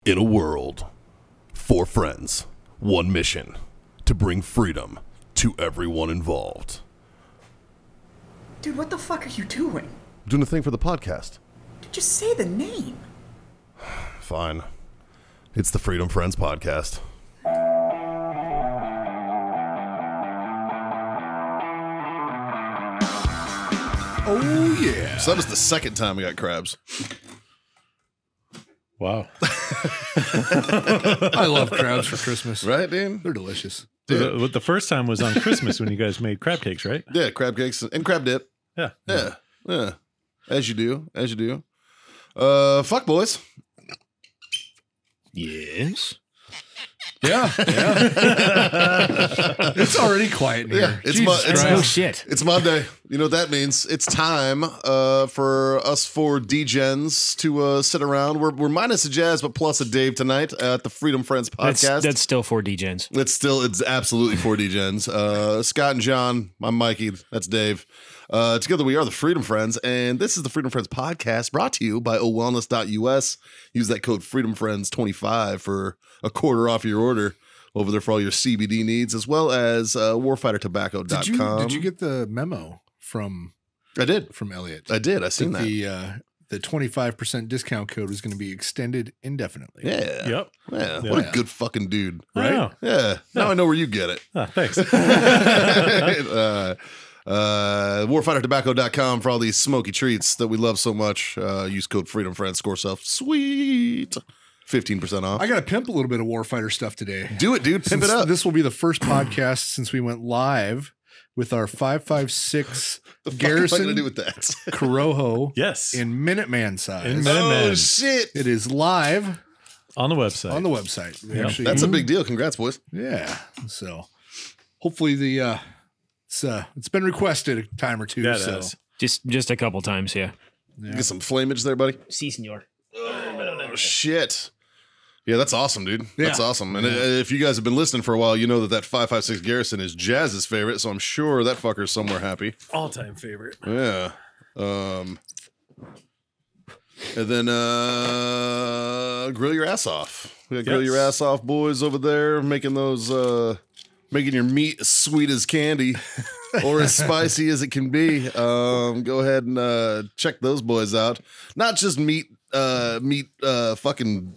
In a world, 4 friends, 1 mission, to bring freedom to everyone involved. Dude, what the fuck are you doing? I'm doing a thing for the podcast. Dude, just say the name. Fine. It's the Freedom Friends Podcast. Oh, yeah. So that was the second time we got crabs. Wow. I love crabs for Christmas. Right, dude? They're delicious. The first time was on Christmas when you guys made crab cakes, right? Yeah, crab cakes and crab dip. Yeah. Yeah. As you do. Fuck, boys. Yes. Yeah. It's already quiet in here. Yeah, No shit. It's Monday. You know what that means? It's time for us 4 D-Gens to sit around. We're minus a Jazz, but plus a Dave tonight at the Freedom Friends Podcast. That's still 4 D-Gens. It's absolutely 4 D-Gens. Scott and John, I'm Mikey, that's Dave. Together we are the Freedom Friends, and this is the Freedom Friends Podcast brought to you by owellness.us. Use that code FreedomFriends25 for a quarter off your order over there for all your CBD needs, as well as warfightertobacco.com. Did you get the memo from I did. from Elliot? I did. I seen that. The 25% discount code is going to be extended indefinitely. Yeah. Yep. Yeah. Yeah. What a good fucking dude. Right? Oh, Yeah. Now I know where you get it. thanks. Warfightertobacco.com for all these smoky treats that we love so much. Use code Freedom Friends, score yourself sweet 15% off. I got to pimp a little bit of Warfighter stuff today. Do it, dude. Pimp it Since up. This will be the first podcast since we went live with our 5.56 The fuck am I Garrison gonna do with that? Corojo Yes. in Minuteman size. In Minuteman. Oh shit! It is live On the website. on the website. We Yeah. actually- That's a big deal. Congrats, boys. Yeah. So hopefully it's been requested a time or two. Yeah, it so has. Just a couple times, yeah. Get some flamage there, buddy. Si, senor. Oh shit! Yeah, that's awesome, dude. That's Yeah. awesome. And if you guys have been listening for a while, you know that 5.56 Garrison is Jazz's favorite. So I'm sure that fucker's somewhere happy. All-time favorite. Yeah. And then grill your ass off. We got grill Yes. your ass off boys over there making those making your meat as sweet as candy or as spicy as it can be. Go ahead and check those boys out. Not just meat fucking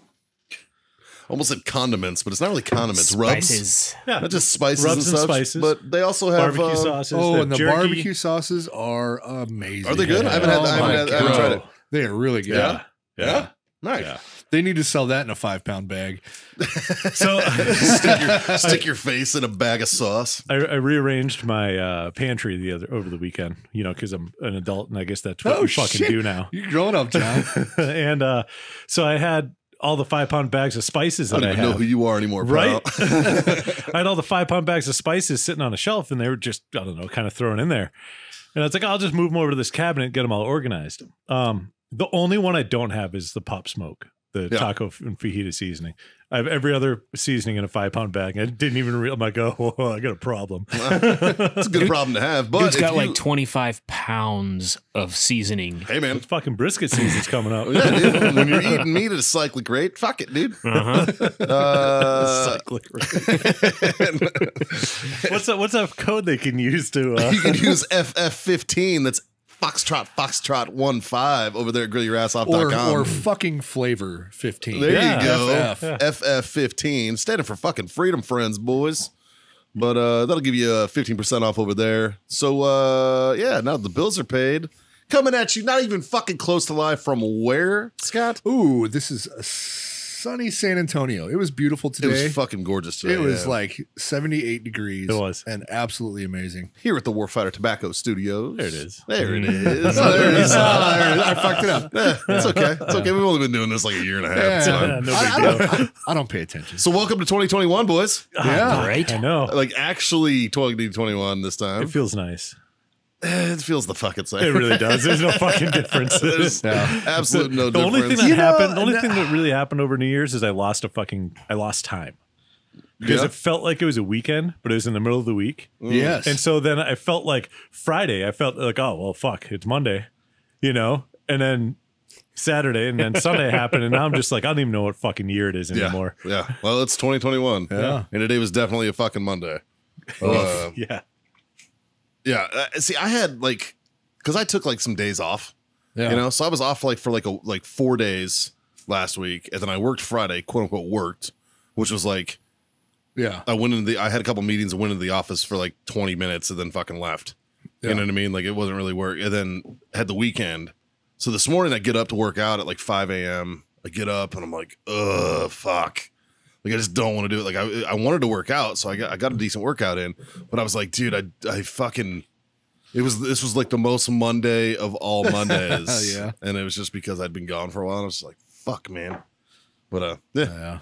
almost said condiments, but it's not really condiments. Rubs. Spices. Yeah. Not just spices Rubs and and such, spices. but they also have Barbecue sauces. Oh, they have and the jerky. barbecue sauces are amazing. Are they good? I haven't Oh had- I my haven't tried God. it. They are really good. Yeah. Yeah. Nice. Yeah. They need to sell that in a 5-pound bag. So Stick your face in a bag of sauce. I rearranged my pantry over the weekend, you know, because I'm an adult and I guess that's what we fucking do now. You're growing up, John. And so I had all the 5-pound bags of spices I that don't I even know have. who you are anymore, pal. Right? I had all the 5-pound bags of spices sitting on a shelf and they were just, I don't know, kind of thrown in there. And I was like, I'll just move them over to this cabinet and get them all organized. The only one I don't have is the pop smoke, the taco and fajita seasoning. I have every other seasoning in a 5-pound bag. I didn't even realize, I'm like, oh, I got a problem. It's a good problem to have. But Dude's got if you- like 25 pounds of seasoning. hey, man. It's fucking brisket season's coming up. Yeah, dude. When you're eating meat at a cyclic rate, fuck it, dude. Cyclic rate. What's a code they can use to You can use FF15. That's Foxtrot 15 over there at grillyourassoff.com. or fucking flavor 15. There Yeah. you go. FF. FF15. Standing for fucking Freedom Friends, boys. But that'll give you 15% off over there. So, yeah, now the bills are paid. Coming at you, not even fucking close to live from where, Scott? Ooh, this is a sunny San Antonio. It was beautiful It today. was fucking gorgeous today. It was yeah. like 78 degrees. It was. And absolutely amazing. Here at the Warfighter Tobacco Studios. There it is. There it is. Oh, there it is. There it is. I fucked it up. Yeah, it's okay. It's okay. We've only been doing this like a year and a half. It's Yeah. fine. No big deal. I don't pay attention. So welcome to 2021, boys. Yeah. Right? I know. Like actually 2021 this time. It feels nice. It feels the fucking same. It really does. There's no fucking difference. There's absolute no The only thing difference. that happened, the only thing that really happened over New Year's is I lost time. Because Yeah. it felt like it was a weekend, but it was in the middle of the week. Yes. And so then I felt like Friday, I felt like, oh, well, fuck, it's Monday, you know? And then Saturday, and then Sunday happened, and now I'm just like, I don't even know what fucking year it is anymore. Yeah. Well, it's 2021. Yeah. And today was definitely a fucking Monday. Yeah. Yeah. See, I had like, because I took like some days off, Yeah. you know, so I was off like for like 4 days last week, and then I worked Friday, quote unquote worked, which was like, Yeah. I had a couple meetings and went into the office for like 20 minutes and then fucking left. You Yeah. know what I mean? Like it wasn't really work. And then had the weekend. So this morning I get up to work out at like 5 a.m. I get up and I'm like, ugh, fuck. Like I just don't want to do it. Like I wanted to work out, so I got a decent workout in. But I was like, dude, I fucking this was like the most Monday of all Mondays. Yeah. And it was just because I'd been gone for a while. And I was just like, fuck, man. But yeah.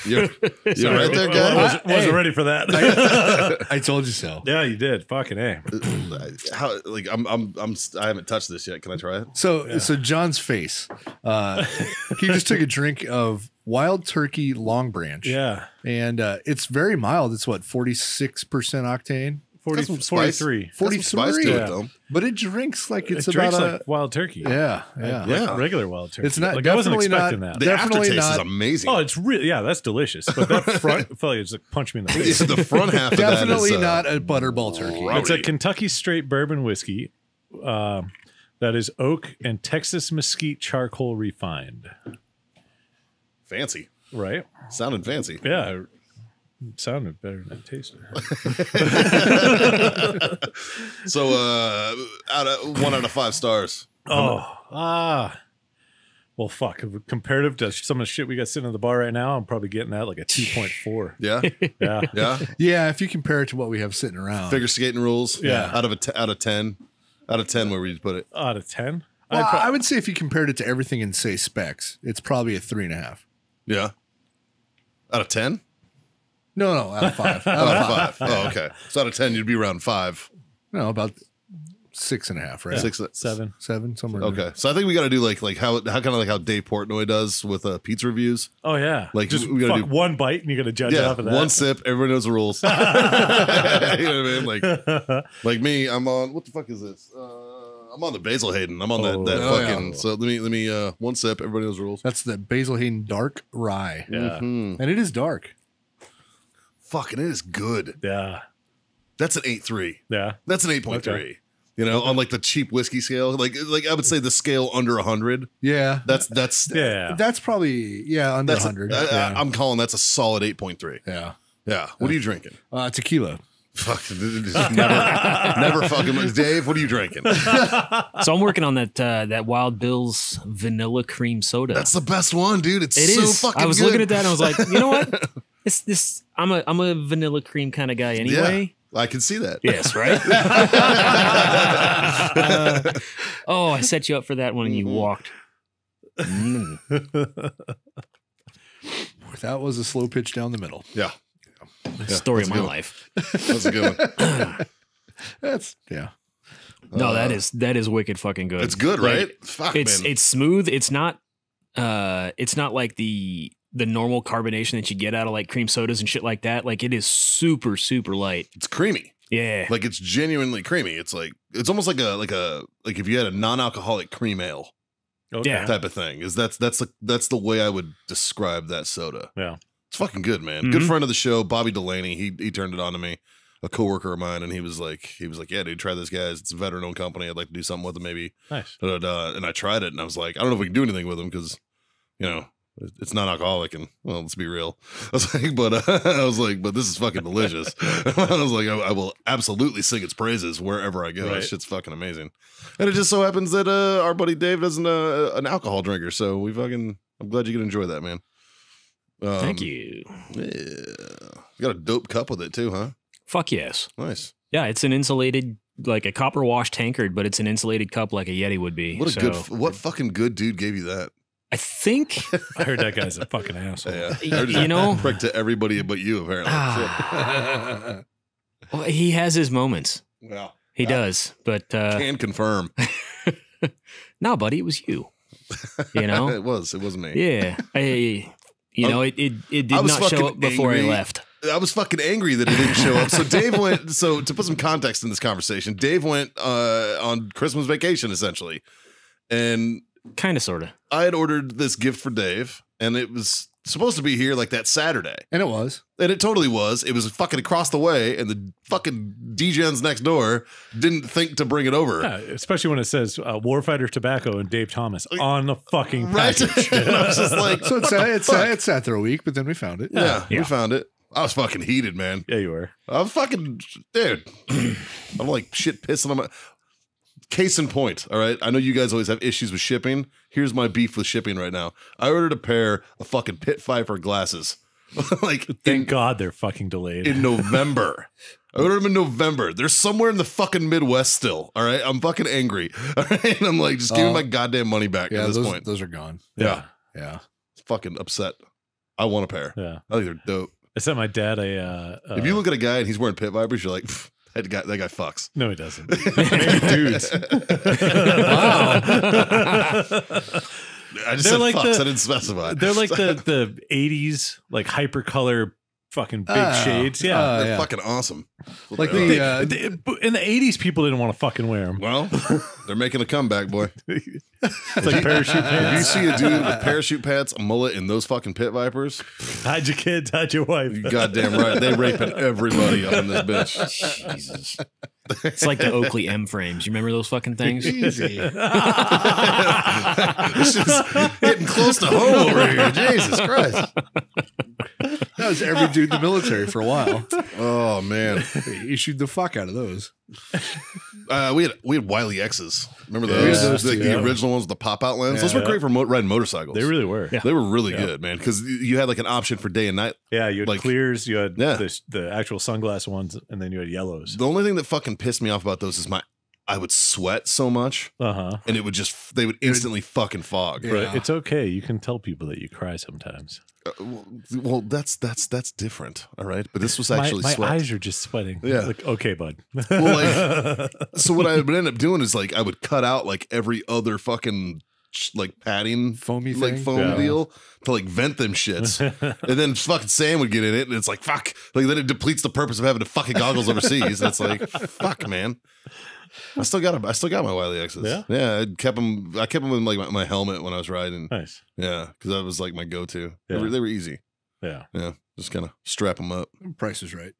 You're right there, guy. Wasn't ready for that. I told you so. Yeah, you did. Fucking A. How like I haven't touched this yet. Can I try it? So John's face. He just took a drink of Wild Turkey Long Branch. Yeah. And it's very mild. It's what, 46% octane? 40, some spice. 43. 43. Spice to it, Yeah. though. But it drinks like it's It drinks about like wild turkey. yeah. Yeah. Regular wild turkey. It's not like I wasn't definitely expecting not- that. The Definitely aftertaste is not- amazing. Oh, it's really that's delicious. But that front I felt like it's like punch me in the face. the front half of Definitely that is, not a butterball turkey. rowdy. It's a Kentucky straight bourbon whiskey that is oak and Texas mesquite charcoal refined. fancy. Right? Sounded fancy. Yeah. It sounded better than it tasted. So one out of 5 stars. Well, fuck. Comparative to some of the shit we got sitting in the bar right now, I'm probably getting that like a 2.4. Yeah. Yeah. Yeah. Yeah, if you compare it to what we have sitting around. Figure skating rules. Yeah. Out of 10. Out of 10, where would you put it? Out of 10? Well, I would say if you compared it to everything in, say, specs, it's probably a 3.5. Yeah. Out of 10? No, out of 5. Out of 5. Oh, okay. So out of 10, you'd be around 5. No, about 6.5, right? 6. 7. 7, somewhere. in there. Okay. So I think we got to do like how kind of like how Dave Portnoy does with pizza reviews. Oh, yeah. Like, just we gotta fuck do- one bite and you're going to judge it Yeah, off of that. one sip, everyone knows the rules. You know what I mean? Like me, I'm on what the fuck is this? I'm on the Basil Hayden. I'm on that Oh, fucking. yeah. So let me one sip. Everybody knows the rules. That's the Basil Hayden Dark Rye. Yeah. And it is dark. Fucking, it is good. Yeah. That's an 8.3. Yeah. That's an 8.3. Okay. You know, on like the cheap whiskey scale, like I would say the scale under 100. Yeah. That's Yeah. That's probably, under that's 100. I'm calling that's a solid 8.3. yeah. Yeah. What are you drinking? Tequila. Fuck, never fucking. Dave, what are you drinking? So I'm working on that Wild Bill's vanilla cream soda. That's the best one, dude. It's It so is. fucking. I was good. looking at that and I was like, you know what? This. I'm a vanilla cream kind of guy anyway. Yeah, I can see that. Yes, right. I set you up for that one and you walked. That was a slow pitch down the middle. Yeah, Story of my good. life. that's a good one. That's, yeah. No, that is wicked fucking good. It's good, Like, right? Fuck, It's man. it's smooth. It's not like the normal carbonation that you get out of like cream sodas and shit like that. Like it is super, super light. It's creamy. Yeah. Like it's genuinely creamy. It's like it's almost like like if you had a non-alcoholic cream ale Okay. Yeah. type of thing. That's the way I would describe that soda. Yeah. It's fucking good, man. Good friend of the show, Bobby Delaney. He turned it on to me, a coworker of mine, and he was like, yeah, dude, try this, guys. It's a veteran-owned company. I'd like to do something with it, maybe. Nice. And I tried it, and I was like, I don't know if we can do anything with them because, you know, it's not alcoholic, and well, let's be real. I was like, but this is fucking delicious. I was like, I will absolutely sing its praises wherever I go. Right. That shit's fucking amazing. And it just so happens that our buddy Dave isn't an alcohol drinker, so I'm glad you can enjoy that, man. Thank you. Yeah, you got a dope cup with it too, huh? Fuck yes. Nice. Yeah, it's an insulated, like a copper wash tankard, but it's an insulated cup like a Yeti would be. What a So, what fucking good dude gave you that? I think I heard that guy's a fucking asshole. Yeah, you know, prick to everybody but you apparently. well, he has his moments. Well, He does, but can confirm. no, buddy, it was you. You know, it was me. yeah. It did I was not show fucking up before angry. I left. I was fucking angry that it didn't show up. So Dave went. So to put some context in this conversation, Dave went on Christmas vacation essentially, and Kind of, sort of. I had ordered this gift for Dave, and it was supposed to be here like that Saturday. And it was. And it totally was. It was fucking across the way, and the fucking DGens next door didn't think to bring it over. Yeah, especially when it says Warfighter Tobacco and Dave Thomas on the fucking Right? package. And I was just like, So it sat there a week, but then we found it. yeah, Yeah. we found it. I was fucking heated, man. Yeah, you were. I'm fucking, dude. I'm like shit pissing on my. Case in point, all right? I know you guys always have issues with shipping. Here's my beef with shipping right now. I ordered a pair of fucking Pit Viper glasses. Like, Thank God they're fucking delayed. in November. I ordered them in November. They're somewhere in the fucking Midwest still. All right. I'm fucking angry. All right. And I'm like, just give me my goddamn money back Yeah, at this point. those are gone. Yeah. Yeah. Fucking upset. I want a pair. Yeah. I think they're dope. I sent my dad a. If you look at a guy and he's wearing Pit Vipers, you're like, that guy fucks. No, he doesn't. Dudes. I just They're said like fucks. the- I didn't specify. They're like the 80s, like hypercolor fucking big Oh. shades. Yeah. They're yeah. fucking awesome. Like They the In the 80s, people didn't want to fucking wear them. well, they're making a comeback, boy. It's like parachute If you pants. see a dude with parachute pants, a mullet, and those fucking Pit Vipers, Hide your kids, hide your wife. you goddamn right. They raping everybody up in this bitch. Jesus. It's like the Oakley M frames. You remember those fucking things? easy. This is hitting close to home over here. Jesus Christ. That was every dude in the military for a while. Oh man. They issued the fuck out of those. We had Wiley X's. Remember Yeah, we had those? those Like too, the yeah. original ones with the pop out lens. Yeah. Those were great for riding motorcycles. They really were. Yeah. They were really good, man. Because you had like an option for day and night. Yeah, you had Like- clears, you had Yeah. the actual sunglass ones, and then you had yellows. The only thing that fucking pissed me off about those is I would sweat so much, Uh-huh. and they would instantly fucking fog. Yeah. But it's okay. You can tell people that you cry sometimes. Well, that's different. All right, but this was My actually sweat. eyes are just sweating. Yeah. Like, okay, bud. Well, so what I would end up doing is like I would cut out like every other fucking like padding Foamy like thing? foam Yeah. deal to like vent them shits, and then fucking sand would get in it, and it's like fuck, like then it depletes the purpose of having to fucking goggles overseas. And it's like fuck, man. I still got my Wiley X's. Yeah? I kept them in like my helmet when I was riding. Nice. Yeah, because that was like my go-to. Yeah. They were easy. Yeah. Yeah, just kind of strap them up. Price is right.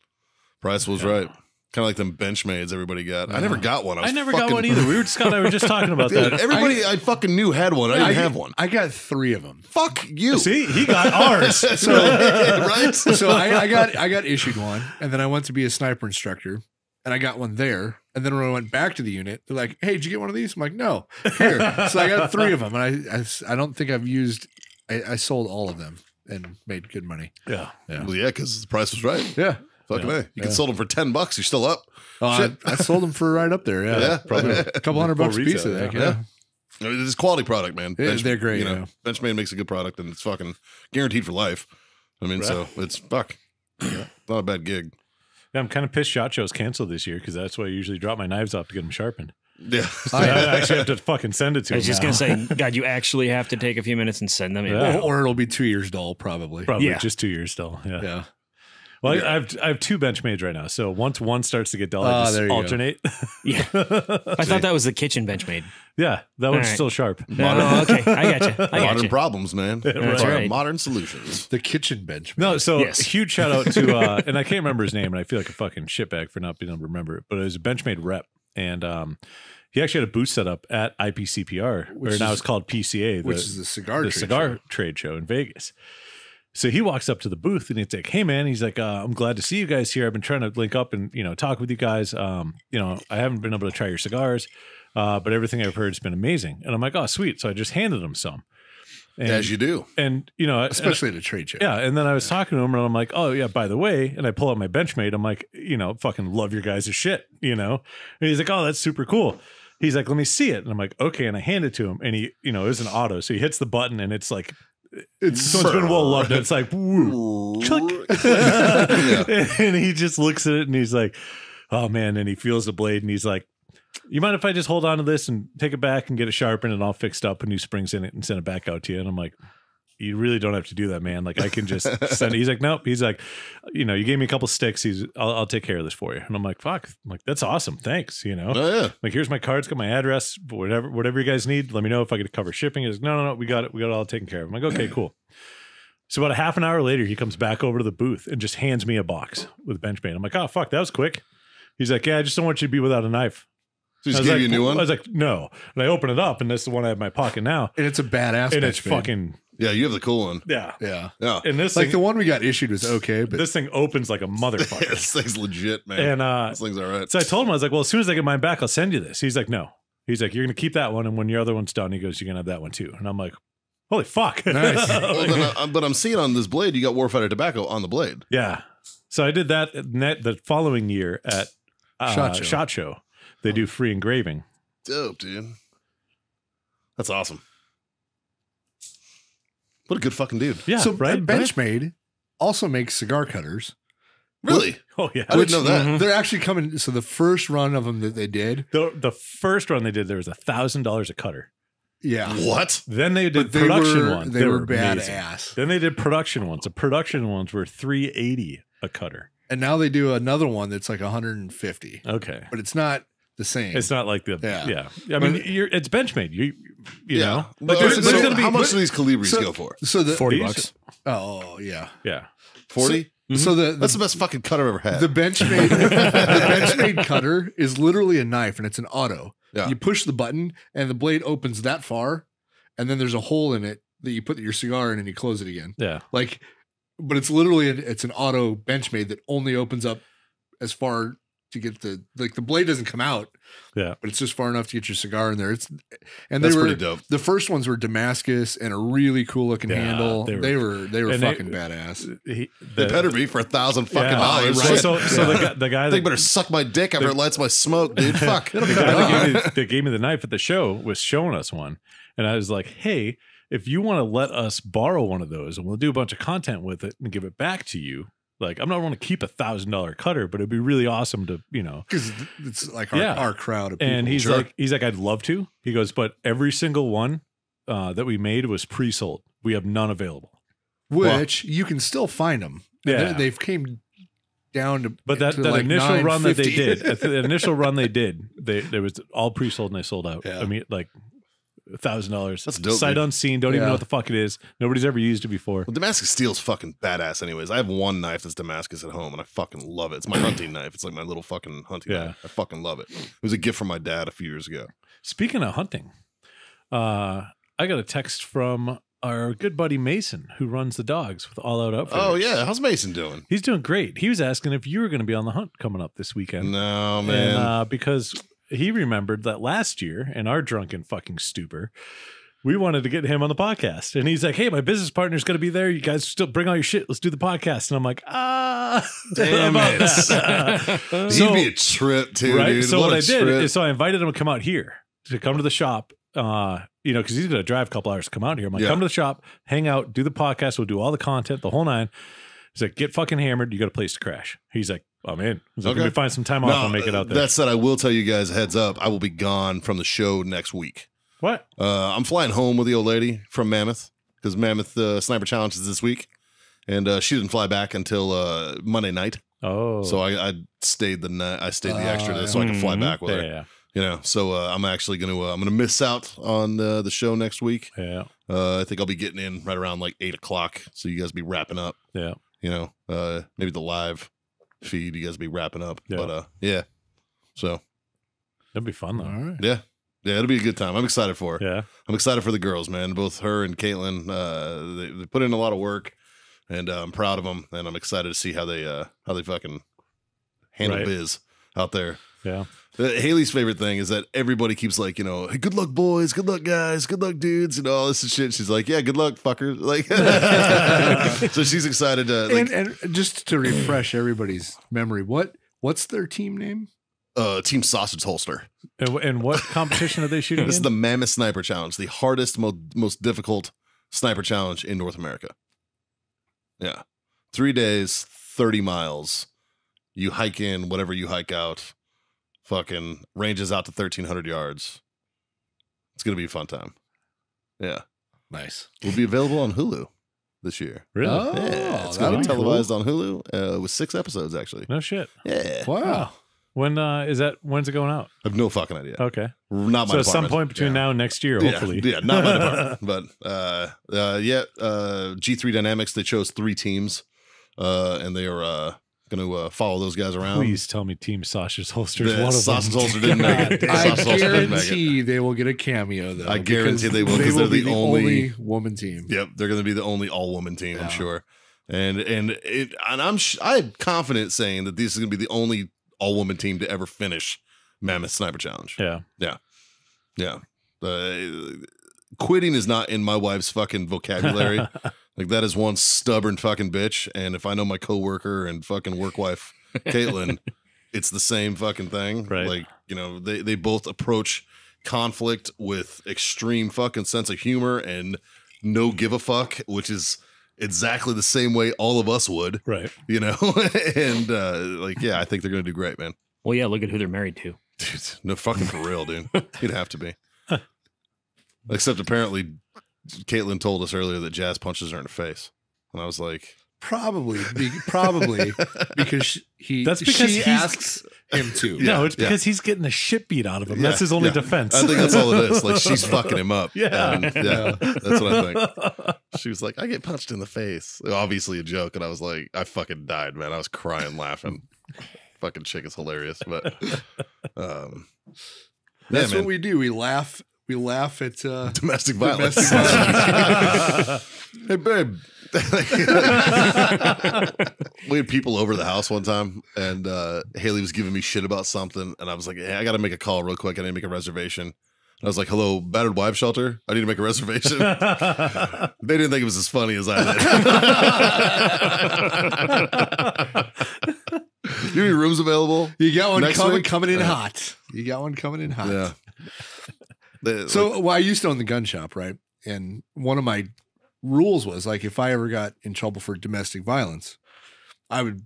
Price was right. Kind of like them Benchmades everybody got. I never got one. I never got one either. Scott and I were just talking about Dude, that. everybody I fucking knew had one. I didn't have one. I got 3 of them. Fuck you. See, he got ours. So right? so I got issued one, and then I went to be a sniper instructor, and I got one there. And then when I went back to the unit, they're like, "Hey, did you get one of these?" I'm like, "No." Here, so I got 3 of them, and I don't think I've used. I sold all of them and made good money. Yeah. Well, yeah, because the price was right. Yeah. Fucking Yeah. A. You can sell them for $10. You're still up. Oh, Shit. I sold them for right up there. Yeah. Yeah. Probably a couple $100 a piece. retail, I think. yeah. Yeah. It's a quality product, man. Yeah, they're great, yeah. Benchmade makes a good product, and it's fucking guaranteed for life. I mean, so it's fuck. Not a bad gig. Yeah, I'm kind of pissed SHOT Show's canceled this year because that's why I usually drop my knives off to get them sharpened. Yeah. I actually have to fucking send it to I was him just now. going to say, God, you actually have to take a few minutes and send them in. Yeah. Or it'll be 2 years dull, probably. Probably Yeah. just 2 years still. Yeah. Yeah. Well, I have 2 Benchmades right now. So once one starts to get dull, I Ah, just there you go. alternate. Yeah. I thought that was the kitchen Benchmade. Yeah, that one's right. still sharp. Oh, okay. I got you. Modern problems, man. That's right. Modern solutions. The kitchen bench. No, so Yes. huge shout out to, and I can't remember his name, and I feel like a fucking shitbag for not being able to remember it, but it was a Benchmade rep, and he actually had a booth set up at IPCPR, or now it's called PCA, which is the cigar trade show in Vegas. So he walks up to the booth and he's like, "Hey man," he's like, "I'm glad to see you guys here. I've been trying to link up and talk with you guys. I haven't been able to try your cigars, but everything I've heard has been amazing." And I'm like, "Oh, sweet!" So I just handed him some. And, As you do. and especially at a trade show. yeah. And then I was talking to him and I'm like, "Oh yeah, by the way," and I pull out my Benchmade. I'm like, fucking love your guys' shit, And he's like, "Oh, that's super cool." He's like, "Let me see it." And I'm like, "Okay." And I hand it to him, and he, it was an auto, so he hits the button, and it's like. So it's been well loved. And it's like, woo, chuck. And he just looks at it and he's like, "Oh man!" And he feels the blade and he's like, "You mind if I just hold on to this and take it back and get it sharpened and all fixed up and new springs in it and send it back out to you?" And I'm like, you really don't have to do that, man. Like I can just send it. He's like, nope. He's like, you know, you gave me a couple sticks. I'll take care of this for you. And I'm like, fuck. I'm like, that's awesome. Thanks. You know, Oh yeah. like here's my card. It's got my address. Whatever you guys need, let me know if I could cover shipping. He's like, no, we got it. We got it all taken care of. I'm like, okay, cool. So about a half an hour later, he comes back over to the booth and just hands me a box with Benchmade. I'm like, oh fuck, that was quick. He's like, yeah, I just don't want you to be without a knife. So he just gave you a new one? I was like, no. And I open it up, and this is the one I have in my pocket now. And it's a badass. And it's Benchmade. fucking Yeah, you have the cool one. yeah. Yeah. Yeah. And this Like thing, the one we got issued was okay, but this thing opens like a motherfucker. This thing's legit, man. And this thing's all right. so I told him, I was like, well, as soon as I get mine back, I'll send you this. He's like, no. He's like, you're gonna keep that one, and when your other one's done, he goes, you're gonna have that one too. And I'm like, holy fuck. Nice. Well, then, but I'm seeing on this blade, you got Warfighter tobacco on the blade. Yeah. So I did that the following year at SHOT Show. They do free engraving. Dope, dude. That's awesome. What a good fucking dude. Yeah, so right? Benchmade also makes cigar cutters. Really? Oh yeah. I didn't know that. They're actually coming. So the first run of them that they did, The first run they did, there was $1,000 a cutter. yeah, What? Then they did but they production were, ones. They were amazing. badass. Then they did production ones. The production ones were $380 a cutter. And now they do another one that's like 150, Okay. but it's not the same. It's not like the Yeah. I mean, it's Benchmade. You know, But there's gonna be how much do these Calibris so- go for? so the 40 These- bucks. Oh yeah. yeah. 40? So That's the best fucking cut I've ever had. the Benchmade the Benchmade cutter is literally a knife, and it's an auto. Yeah. You push the button, and the blade opens that far, and then there's a hole in it that you put your cigar in, and you close it again. Yeah. Like, but it's literally it's an auto Benchmade that only opens up as far to get the blade doesn't come out. Yeah. But it's just far enough to get your cigar in there. And That's they were pretty dope. The first ones were Damascus and a really cool looking Yeah, handle. they They were- were and fucking badass. They better be for $1,000 fucking Yeah. dollars. Right. So the guy They that better suck my dick after it lights my smoke, dude. Fuck. the guy that gave me the knife at the show was showing us one, and I was like, hey, if you want to let us borrow one of those, and we'll do a bunch of content with it and give it back to you. Like, I'm not going to keep $1,000 cutter, but it'd be really awesome to, you know. Because it's like Yeah. our crowd of people. And he's Sure. like, I'd love to. He goes, but every single one that we made was pre-sold. We have none available. which you can still find them. Yeah. They've came down to But that to like initial run that they $9.50. did, at the initial run they did, they was all pre-sold and they sold out. Yeah. I mean, like $1,000. That's dope, Sight dude. unseen. Don't even Yeah. know what the fuck it is. Nobody's ever used it before. Well, Damascus steel's fucking badass anyways. I have one knife that's Damascus at home, and I fucking love it. It's my hunting knife. It's like my little fucking hunting Yeah. knife. I fucking love it. It was a gift from my dad a few years ago. Speaking of hunting, I got a text from our good buddy Mason, who runs the dogs with All Out Outfitters. Oh, yeah. How's Mason doing? He's doing great. He was asking if you were going to be on the hunt coming up this weekend. No, man. And, because he remembered that last year, in our drunken fucking stupor, we wanted to get him on the podcast. And he's like, hey, my business partner's going to be there. You guys still bring all your shit. Let's do the podcast. And I'm like, Damn about it. that. He'd be a trip, too, right? dude. So what a I did trip. is, so I invited him to come out here, to come to the shop. You know, because he's going to drive a couple hours to come out here. I'm like, Yeah. come to the shop, hang out, do the podcast. We'll do all the content, the whole nine. He's like, get fucking hammered. You got a place to crash. He's like, I'm in. He's like, Okay. let me find some time off and make it out there. That said, I will tell you guys heads up. I will be gone from the show next week. What? I'm flying home with the old lady from Mammoth because Mammoth Sniper Challenge is this week, and she didn't fly back until Monday night. Oh. So I stayed the night. I stayed the extra day so I could fly back with her. yeah. You know, so I'm actually I'm gonna miss out on the show next week. Yeah. I think I'll be getting in right around like 8 o'clock. So you guys be wrapping up. Yeah. You know, maybe the live feed. You guys be wrapping up. Yeah. But yeah. So That'd be fun though. All right. yeah, it'll be a good time. I'm excited for her. Yeah. I'm excited for the girls, man. Both her and Caitlin. They put in a lot of work, and I'm proud of them. And I'm excited to see how they fucking handle Right. biz out there. Yeah. Haley's favorite thing is that everybody keeps like, you know, hey, good luck, boys, good luck, guys, good luck, dudes, and all this and shit. She's like, yeah, good luck, fucker. Like, so she's excited to like And just to refresh everybody's memory, what's their team name? Team Sausage Holster. And what competition are they shooting This is in? the Mammoth Sniper Challenge, the hardest, most difficult sniper challenge in North America. Yeah, 3 days, 30 miles. You hike in, whatever you hike out. Fucking ranges out to 1,300 yards. It's gonna be a fun time. Yeah. Nice. will be available on Hulu this year. Really? Oh, Yeah, it's that'll going to be be televised on Hulu with 6 episodes, actually. No shit. Yeah. Wow. When is that? When's it going out? I have no fucking idea. Okay. Not my So at some department. point between now and next year, Yeah, hopefully. Yeah, not my department. But G3 Dynamics, they chose 3 teams, and they are going to follow those guys around. Please tell me Team Sausage Holster is The one of Sausage them. Holster didn't make it. I Sausage Holster didn't make it. guarantee they will get a cameo, though. I guarantee because they will, 'cause they're be the only- woman team. Yep, they're going to be the only all-woman team, I'm Yeah. sure. And I'm confident saying that this is going to be the only all-woman team to ever finish Mammoth Sniper Challenge. Yeah. Yeah. Quitting is not in my wife's fucking vocabulary. Like, that is one stubborn fucking bitch. And if I know my coworker and fucking work wife, Caitlin, it's the same fucking thing. Right. Like, you know, they both approach conflict with extreme fucking sense of humor and no give a fuck, which is exactly the same way all of us would, Right. you know? And I think they're going to do great, man. Well, yeah, look at who they're married to. Dude, no fucking for real, dude. You'd have to be. Except apparently, Caitlin told us earlier that Jazz punches her in the face, and I was like, Probably because he. That's because she he's- asks him to. No, it's yeah. because he's getting the shit beat out of him. Yeah, That's his only yeah. defense. I think that's all it is. Like, she's fucking him up. Yeah. And, that's what I think. She was like, I get punched in the face. Obviously a joke, and I was like, I fucking died, man. I was crying, laughing. Fucking chick is hilarious, but That's man. what we do. We laugh. We laugh at Domestic violence. Hey, babe. We had people over the house one time, and Haley was giving me shit about something, and I was like, hey, I got to make a call real quick. I need to make a reservation. And I was like, hello, Battered Wife Shelter? I need to make a reservation. They didn't think it was as funny as I did. You have any rooms available? You got one Next coming week? coming in hot. You got one coming in hot. Yeah. So well, I used to own the gun shop, right? And one of my rules was like, if I ever got in trouble for domestic violence, I would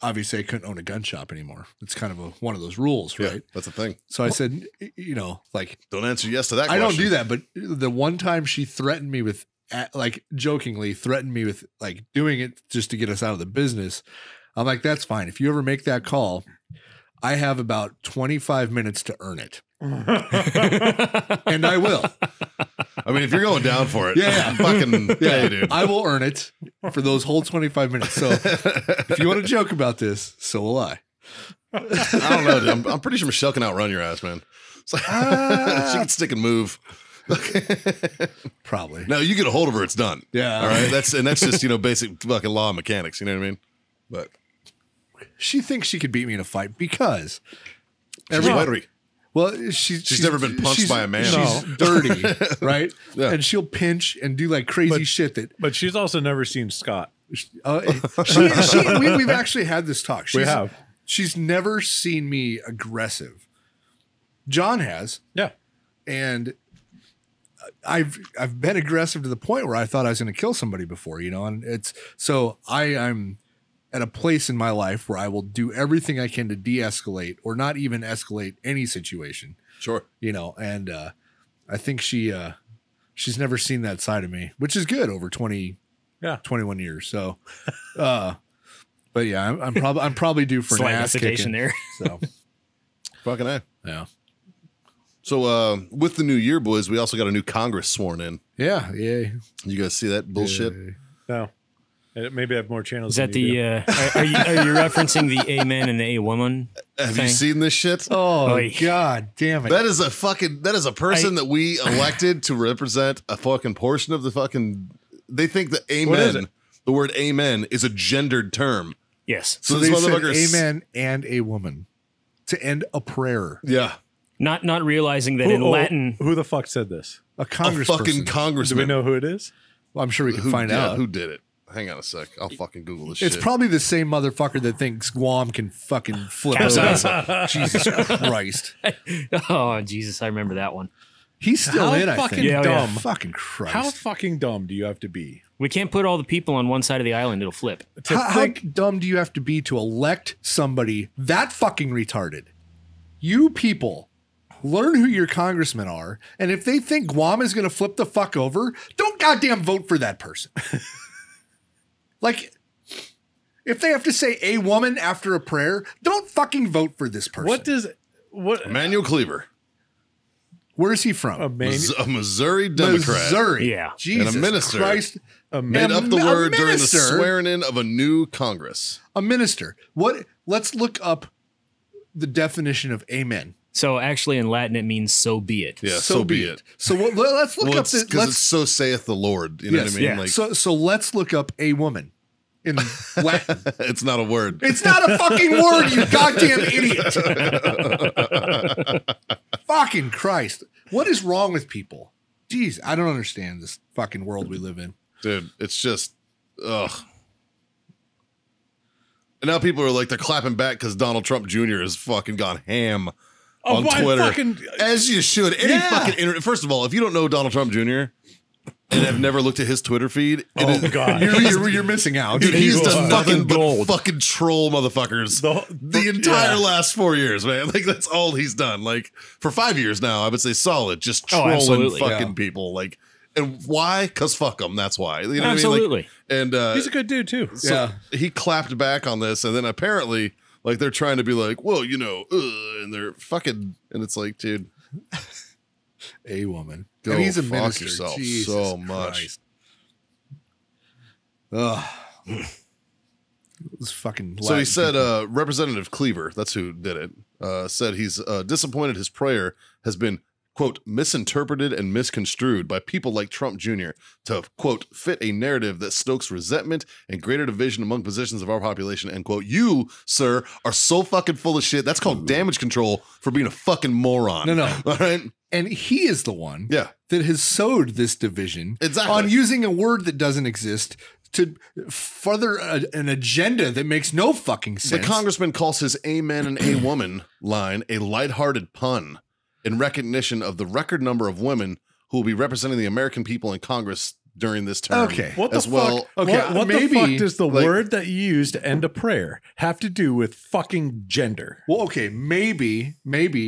obviously I couldn't own a gun shop anymore. It's kind of one of those rules, yeah, right? that's the thing. So I said, you know, like Don't answer yes to that I question. don't do that, but the one time she threatened me with, like jokingly threatened me with like doing it just to get us out of the business. I'm like, that's fine. If you ever make that call, I have about 25 minutes to earn it. And I will. I mean, if you're going down for it, Yeah. fucking yeah, dude. I will earn it for those whole 25 minutes. So if you want to joke about this, so will I. I don't know, dude. I'm pretty sure Michelle can outrun your ass, man. It's like, she can stick and move. Probably. No, you get a hold of her, it's done. Yeah. All right. That's just, you know, basic fucking law of mechanics. You know what I mean? But She thinks she could beat me in a fight because she's white. well, she's never been punched by a man. She's dirty, right? Yeah. And she'll pinch and do like crazy shit that But she's also never seen Scott. we've actually had this talk. We have. She's never seen me aggressive. John has, Yeah. and I've been aggressive to the point where I thought I was going to kill somebody before, you know. And it's so I'm at a place in my life where I will do everything I can to de-escalate or not even escalate any situation, Sure. you know. And I think she's never seen that side of me, which is good over 21 years. So, but yeah, I'm probably due for an Slight ass hesitation kicking. there. So Fucking A. yeah, So with the new year, boys, we also got a new Congress sworn in. yeah. You guys see that bullshit? No. Maybe I have more channels. Is that than you the? do. Are you referencing the Amen and the Awomen? Have you thing? seen this shit? Oh Oy. God, damn it! That is a person that we elected to represent a fucking portion of the fucking. They think that is amen, it? the word amen, is a gendered term. Yes. So this they said motherfucker's- amen and a woman to end a prayer. Yeah, Not realizing that in Latin. Who the fuck said this? A a congressperson. fucking Do congressman. we know who it is? Well, I'm sure we can who, find yeah, out. who did it. Hang on a sec. I'll fucking Google this It's shit. probably the same motherfucker that thinks Guam can fucking flip Capsize. over. Jesus Christ. Oh Jesus, I remember that one. He's still How in, I fucking think. Yeah, dumb. Fucking Christ. How fucking dumb do you have to be? We can't put all the people on one side of the island; it'll flip. To How think, dumb do you have to be to elect somebody that fucking retarded? You people learn who your congressmen are, and if they think Guam is going to flip the fuck over, don't goddamn vote for that person. Like, if they have to say a woman after a prayer, don't fucking vote for this person. Emmanuel Cleaver. Where is he from? A Missouri Democrat. Missouri. Yeah. Jesus and a minister. Christ. Made up the word during the swearing in of a new Congress. A minister. What? Let's look up the definition of amen. So actually in Latin, it means so be it. Yeah, so be it. So let's look up the, because it's so saith the Lord. You know what I mean? yeah. Like, so let's look up a woman in Latin. it's not a word. It's not a fucking word, you goddamn idiot. Fucking Christ. What is wrong with people? Jeez, I don't understand this fucking world we live in. Dude, it's just, ugh. And now people are like, they're clapping back because Donald Trump Jr. has fucking gone ham on Twitter. As you should. Any fucking internet. First of all, if you don't know Donald Trump Jr. and have never looked at his Twitter feed, God. You're missing out. Dude, he's done nothing but gold. fucking troll motherfuckers the entire last 4 years, man. Like, that's all he's done. Like, for 5 years now, I would say solid, just trolling absolutely, fucking people. Like, and why? Because fuck them. That's why. You know Absolutely. what I mean? Like, and He's a good dude too. so he clapped back on this, and then apparently, like, they're trying to be like, well, you know, and they're fucking, and it's like, dude, a woman. go And he's a fuck minister. yourself Jesus so much. Christ. Ugh. This fucking So he Latin said, people. Representative Cleaver, that's who did it, said he's disappointed his prayer has been, quote, misinterpreted and misconstrued by people like Trump Jr. to, quote, fit a narrative that stokes resentment and greater division among positions of our population, end quote. You, sir, are so fucking full of shit. That's called damage control for being a fucking moron. No. All right? And he is the one Yeah. that has sowed this division Exactly. on using a word that doesn't exist to further an agenda that makes no fucking The sense. congressman calls his amen and a woman line a lighthearted pun in recognition of the record number of women who will be representing the American people in Congress during this term. Okay. What the as well. fuck? Okay, what maybe, the fuck does the like- word that you use to end a prayer have to do with fucking gender? Well, okay, maybe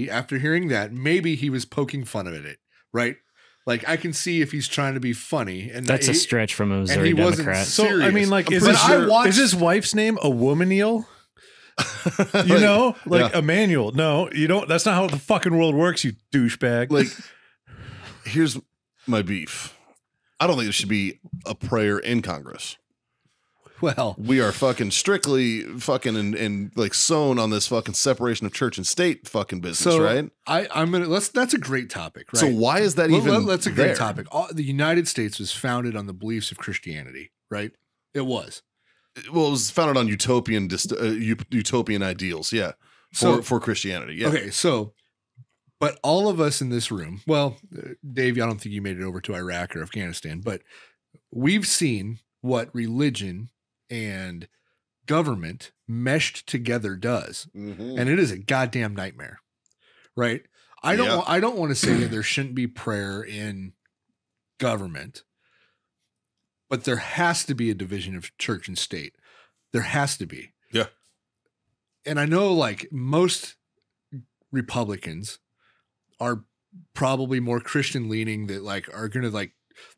after hearing that, maybe he was poking fun of it, right? Like, I can see if he's trying to be funny, and That's a stretch from a Missouri he wasn't Democrat. so- So I serious. mean, like, I'm is pretty his, sure- is his wife's name a womaniel? You know, like Yeah. Emmanuel. No, you don't. That's not how the fucking world works. You douchebag. Like, here's my beef. I don't think there should be a prayer in Congress. Well, We are fucking strictly fucking and like sewn on this fucking separation of church and state fucking business, so right? I'm gonna that's a great topic, right? So why is that even That's a great there? topic. The United States was founded on the beliefs of Christianity, right? It was. Well, it was founded on utopian ideals, yeah, for Christianity, yeah. Okay, so, but all of us in this room, well, Dave, I don't think you made it over to Iraq or Afghanistan, but we've seen what religion and government meshed together does, Mhm. and it is a goddamn nightmare, right? I don't want to say that there shouldn't be prayer in government, but there has to be a division of church and state. There has to be. Yeah. And I know, like, most Republicans are probably more Christian leaning, that like are going to like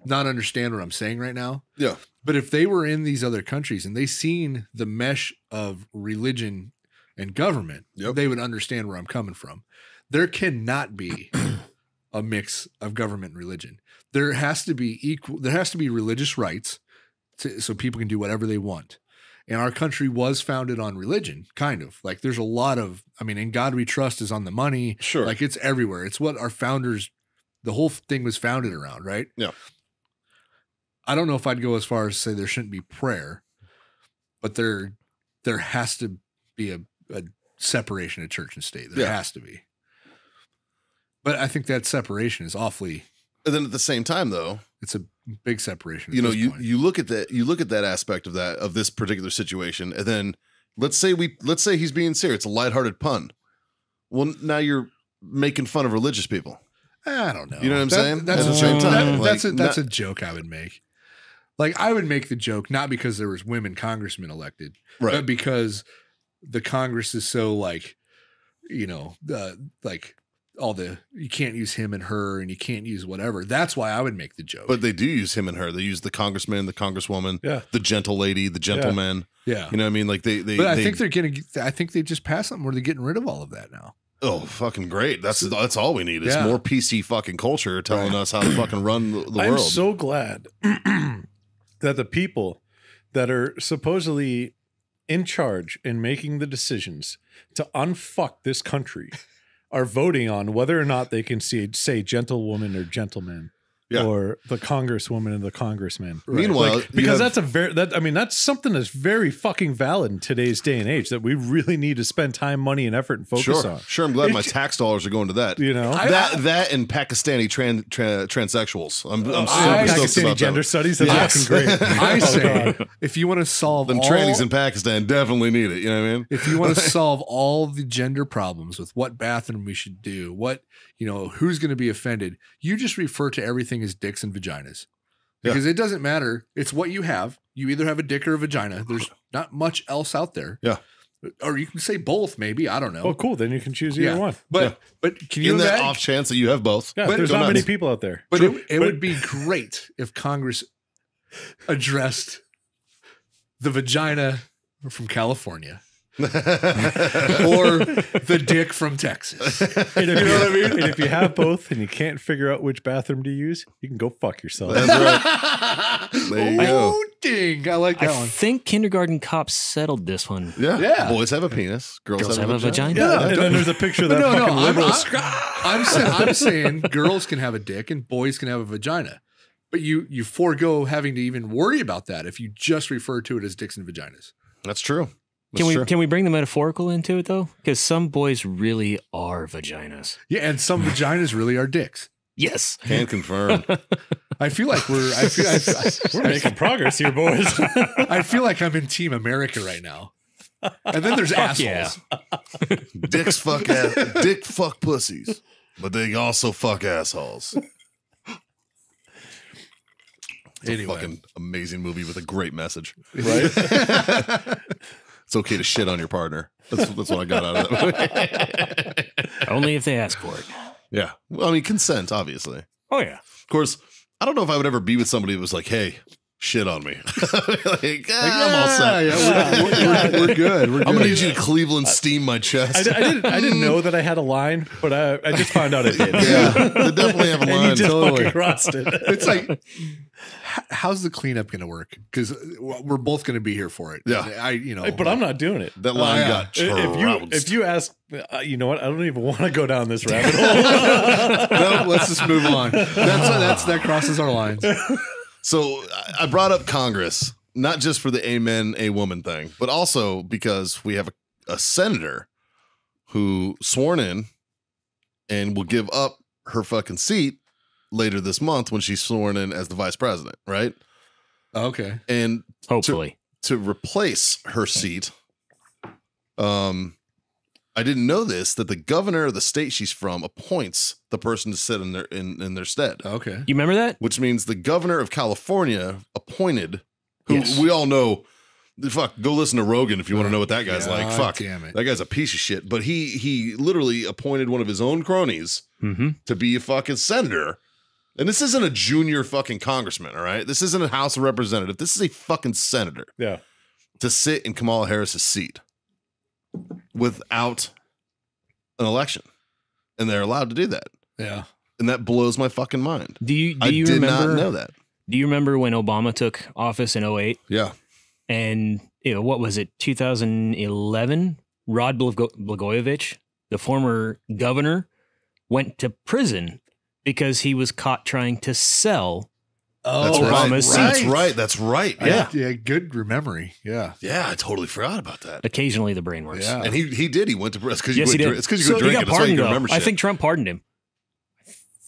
not understand what I'm saying right now. Yeah. But if they were in these other countries and they seen the mesh of religion and government, Yep. they would understand where I'm coming from. There cannot be a mix of government and religion. There has to be equal. There has to be religious rights so people can do whatever they want. And our country was founded on religion, kind of. Like, there's a lot of, I mean, In God We Trust is on the money. Sure. Like, it's everywhere. It's what our founders, the whole thing was founded around, right? Yeah. I don't know if I'd go as far as to say there shouldn't be prayer, but there has to be a separation of church and state. There has to be. But I think that separation is awfully, And then at the same time, though, it's a big separation. you know, you look at that aspect of this particular situation, and then let's say he's being serious. It's a lighthearted pun. Well, now you're making fun of religious people. I don't know. You know what I'm saying? That's At a the same joke. time, That's like, a joke I would make. Like, I would make the joke not because there was women congressmen elected, Right. but because the Congress is so like, you know, like you can't use him and her, and you can't use whatever. That's why I would make the joke. But they do use him and her. They use the congressman, the congresswoman, Yeah. the gentle lady, the gentleman. yeah. You know what I mean? Like they But I think they're getting. I think they just passed something where they're getting rid of all of that now. oh, fucking great. That's all we need is Yeah. more PC fucking culture telling us how to fucking run the world. I'm so glad that the people that are supposedly in charge in making the decisions to unfuck this country are voting on whether or not they can say gentlewoman or gentleman. Yeah. Or the congresswoman and the congressman. Meanwhile, Like, you because have- that's something that's very fucking valid in today's day and age that we really need to spend time, money, and effort and focus on. Sure, I'm glad my tax dollars are going to that. You know, that and Pakistani transsexuals. I'm so stoked Pakistani about gender that. studies. That's fucking great. I say, if you want to solve Them all, trannies in Pakistan definitely need it. You know what I mean? if you want to solve all the gender problems with what bathroom we should do, who's going to be offended, you just refer to everything as dicks and vaginas. Because it doesn't matter. It's what you have. You either have a dick or a vagina. There's not much else out there. Yeah. Or you can say both, maybe. I don't know. Well, cool. Then you can choose either one. But can you In that imagine? off chance that you have both. Yeah, But- there's Go not nuts. many people out there. But it would be great if Congress addressed the vagina from California or the dick from Texas. And if, you know what I mean? And if you have both and you can't figure out which bathroom to use, you can go fuck yourself. That's right. There you go. Oh, ding. I like I that one. think kindergarten cops settled this one. Yeah. Boys have a penis. Girls have a vagina. Yeah, and then there's a picture of that No, fucking liberal. I'm saying girls can have a dick and boys can have a vagina. But you forego having to even worry about that if you just refer to it as dicks and vaginas. That's true. Can we bring the metaphorical into it though? Because some boys really are vaginas. Yeah, and some vaginas really are dicks. Yes. Can confirm. I feel like we're making progress here, boys. I feel like I'm in Team America right now. And then there's assholes. yeah. Dick fuck pussies, but they also fuck assholes. It's Anyway. a fucking amazing movie with a great message. Right? It's okay to shit on your partner. That's what I got out of that movie. Only if they ask for it. Yeah. Well, I mean, consent, obviously. Oh yeah. Of course, I don't know if I would ever be with somebody that was like, hey, shit on me. I'm all set. We're good. We're I'm going to good. need you to Cleveland steam my chest. I didn't know that I had a line, but I just found out I did. Yeah, they definitely have a And you line. just Totally. fucking crossed it. It's like, how's the cleanup going to work? Because we're both going to be here for it. Yeah. But I'm not doing it. That line yeah. got If you ask, you know what? I don't even want to go down this rabbit hole. No, let's just move on. That crosses our lines. So I brought up Congress, not just for the amen, a woman thing, but also because we have a senator who sworn in and will give up her fucking seat later this month when she's sworn in as the vice president, right? Okay. And Hopefully. to replace her seat, I didn't know this, that the governor of the state she's from appoints the person to sit in their stead. Okay. You remember that? Which means the governor of California appointed, who Yes. we all know, fuck, go listen to Rogan if you want to know what that guy's God like. Fuck, damn it. that guy's a piece of shit. But he literally appointed one of his own cronies Mm-hmm. to be a fucking senator. And this isn't a junior fucking congressman, all right? This isn't a House of Representative. This is a fucking senator Yeah. to sit in Kamala Harris's seat without an election. And they're allowed to do that. Yeah. And that blows my fucking mind. Do you I did remember not know that. Do you remember when Obama took office in 2008? Yeah. And what was it, 2011? Rod Blagojevich, the former governor, went to prison because he was caught trying to sell. That's Obama's right. seat. That's right. Yeah. Yeah. Good memory. Yeah. Yeah, I totally forgot about that. Occasionally the brain works. Yeah. And he did. He went to prison. It's because you Yes, he quit did. drinking. It's because you So quit he drinking. got That's why you pardoned, can though. remember shit. I think Trump pardoned him.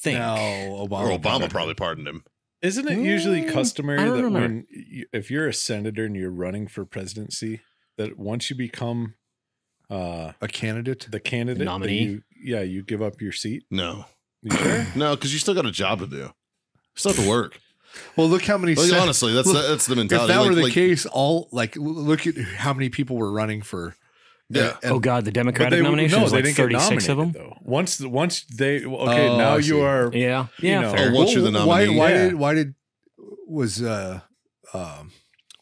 No, or Obama. Obama probably pardoned him. Isn't it usually customary I don't that remember. if you're a senator and you're running for presidency, that once you become A candidate. the candidate, that Nominee? you give up your seat? No. You sure? No, because you still got a job to do. You still have to work. Well, look how many. Like, honestly, that's the If mentality. that were the Like, case, look at how many people were running for Yeah. And- Oh God, the but Democratic they, nominations, no, was they like didn't get 36 of them. nominated, though. Once they Oh, now I you see. are Yeah, You yeah. know. fair. Oh, once you're the nominee. Why did was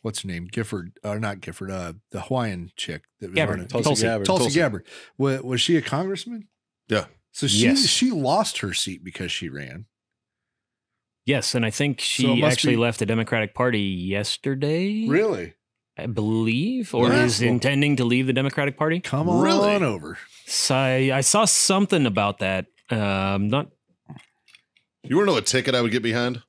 what's her name? Gifford or not Gifford? The Hawaiian chick that was Gabbard. running Tulsi Gabbard. Tulsi. Gabbard. Was she a congressman? Yeah. So Yes. she lost her seat because she ran. Yes, and I think So it she must actually be- left the Democratic Party yesterday. Really? I believe, or Yeah. is intending to leave the Democratic Party. Come on Really? over. So I saw something about that. Not You want to know what ticket I would get behind?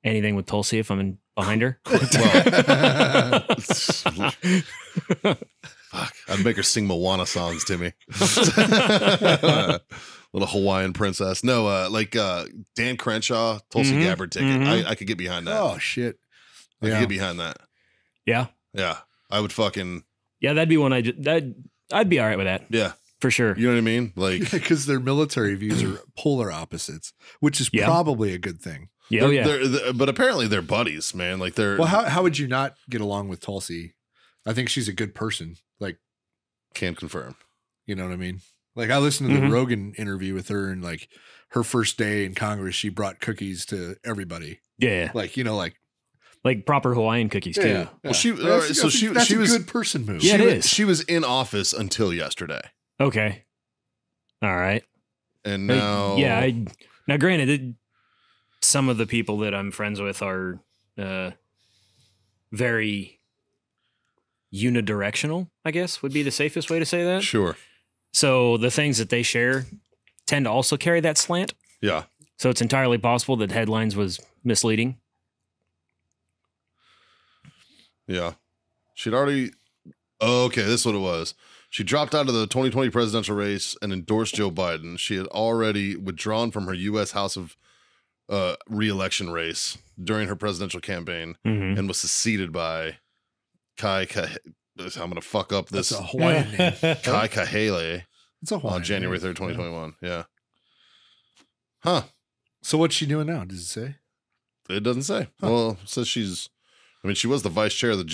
anything with Tulsi if I'm behind her. Well, fuck. I'd make her sing Moana songs to me. Little Hawaiian princess. No, Dan Crenshaw, Tulsi Mhm, Gabbard ticket. mhm. I could get behind that. Oh shit. I could Yeah. get behind that. Yeah, Yeah. I would fucking, yeah, that'd be one. I'd be all right with that yeah. for sure. You know what I mean? Like, Because their military views are polar opposites, which is Yeah. probably a good thing. Yeah, oh yeah. but apparently they're buddies, man. Like they're, Well, how would you not get along with Tulsi? I think she's a good person. Like, can confirm. you know what I mean? Like, I listened to the Mhm. Rogan interview with her, and like her first day in Congress, she brought cookies to everybody. Yeah, Like, you know, like proper Hawaiian cookies too. yeah. Well, she- That's- so I think she- that's she a was- good person move. Yeah, it she, is. She was in office until yesterday. Okay. All right. And now, Now, granted, some of the people that I'm friends with are very unidirectional, I guess would be the safest way to say that. sure. So the things that they share tend to also carry that slant. Yeah. So it's entirely possible that headlines was misleading. Yeah. She'd already. Oh, okay, this is what it was. She dropped out of the 2020 presidential race and endorsed Joe Biden. She had already withdrawn from her U.S. House of re-election race during her presidential campaign Mm-hmm. and was succeeded by I'm going to fuck up That's this. a Hawaiian name. Kai Kahele It's a Hawaiian on January name. 3rd, 2021. Yeah. Huh. So what's she doing now? Does it say? It doesn't say. Well, it says she was the vice chair of the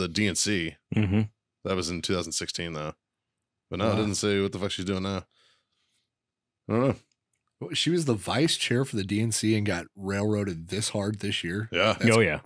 DNC. Mm-hmm. That was in 2016, though. But no, it Wow. doesn't say what the fuck she's doing now. I don't know. She was the vice chair for the DNC and got railroaded this hard this year. Yeah. That's- Oh yeah.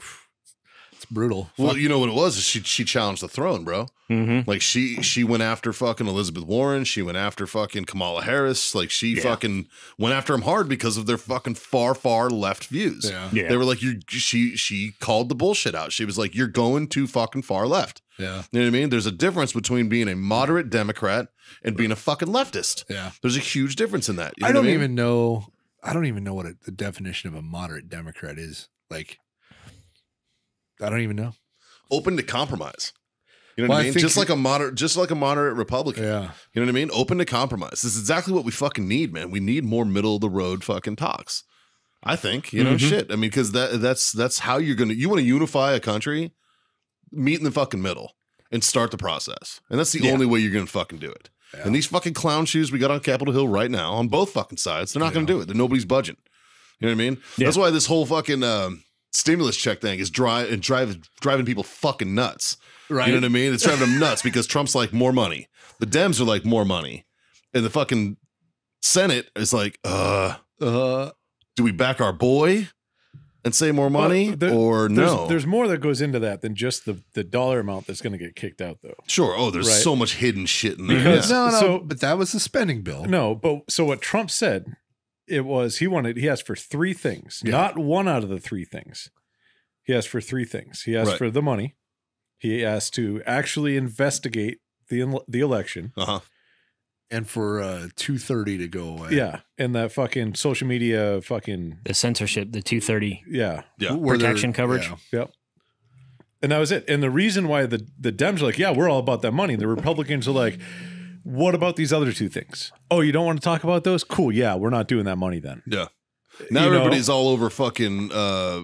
It's brutal. Well, Fuck. you know what it was? Is she challenged the throne, bro. Mm-hmm. Like she went after fucking Elizabeth Warren. She went after fucking Kamala Harris. Like she Yeah. fucking went after them hard because of their fucking far left views. Yeah. Yeah. They were like, she called the bullshit out. She was like, you're going too fucking far left. Yeah. You know what I mean? There's a difference between being a moderate Democrat and being a fucking leftist. Yeah. There's a huge difference in that. You know I don't what mean? even know. I don't even know what the definition of a moderate Democrat is. Like, I don't even know. Open to compromise. You know Well, what I I mean? think- Just like a moderate Republican. Yeah. You know what I mean? Open to compromise. This is exactly what we fucking need, man. We need more middle of the road fucking talks. I think, you know, Mhm. shit. I mean, because that's how you want to unify a country, meet in the fucking middle and start the process. And that's the Yeah. only way you're gonna fucking do it. Yeah. And these fucking clown shoes we got on Capitol Hill right now on both fucking sides, they're not gonna Yeah. do it. They're nobody's budging. You know what I mean? Yeah. That's why this whole fucking stimulus check thing is driving people fucking nuts. Right. You know what I mean? It's driving them nuts because Trump's like more money. The Dems are like more money. And the fucking Senate is like, do we back our boy and say more money or no? There's more that goes into that than just the dollar amount that's going to get kicked out, though. Sure. Oh, there's Right. so much hidden shit in there. Because- Yeah. No, So- but that was the spending bill. No, but so what Trump said, it was he asked for three things, Yeah. not one out of the three things. He asked for three things. He asked Right. for the money. He asked to actually investigate the election. Uh-huh. And for 230 to go away. Yeah, and that fucking social media fucking The censorship, the 230 yeah. Yeah. Where they're- protection coverage. yeah. Yep. And that was it. And the reason why the Dems are like, yeah, we're all about that money. The Republicans are like, what about these other two things? Oh, you don't want to talk about those? Cool. Yeah, we're not doing that money then. Yeah. Now You know? everybody's all over fucking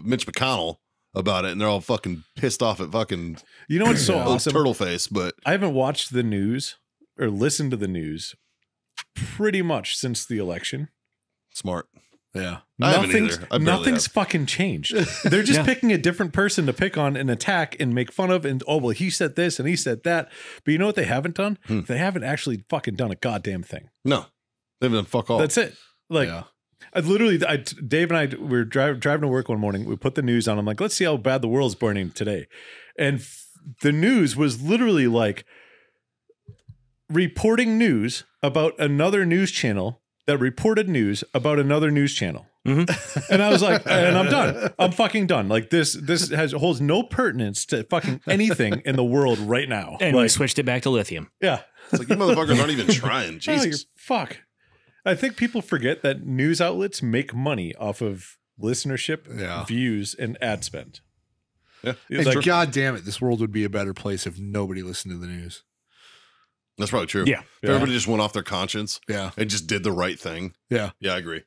Mitch McConnell about it, and they're all fucking pissed off at fucking You know what's so old awesome? turtle face. But I haven't watched the news or listened to the news pretty much since the election. smart. Yeah. I haven't either. I barely Nothing's have. fucking changed. They're just picking a different person to pick on and attack and make fun of. And oh, well, he said this and he said that. But you know what they haven't done? They haven't actually fucking done a goddamn thing. No, they've done fuck all. That's it. Like, Dave and I, we were driving to work one morning. We put the news on. I'm like, let's see how bad the world's burning today. And the news was literally like reporting news about another news channel that reported news about another news channel. Mm-hmm. And I was like, and I'm done. I'm fucking done. Like this holds no pertinence to fucking anything in the world right now. And like, we switched it back to lithium. yeah. It's like you motherfuckers aren't even trying. No, Jesus. fuck. I think people forget that news outlets make money off of listenership, views, and ad spend. Yeah. And Like, God damn it, this world would be a better place if nobody listened to the news. That's probably true. Yeah. If everybody just went off their conscience Yeah. and just did the right thing. Yeah. Yeah, I agree.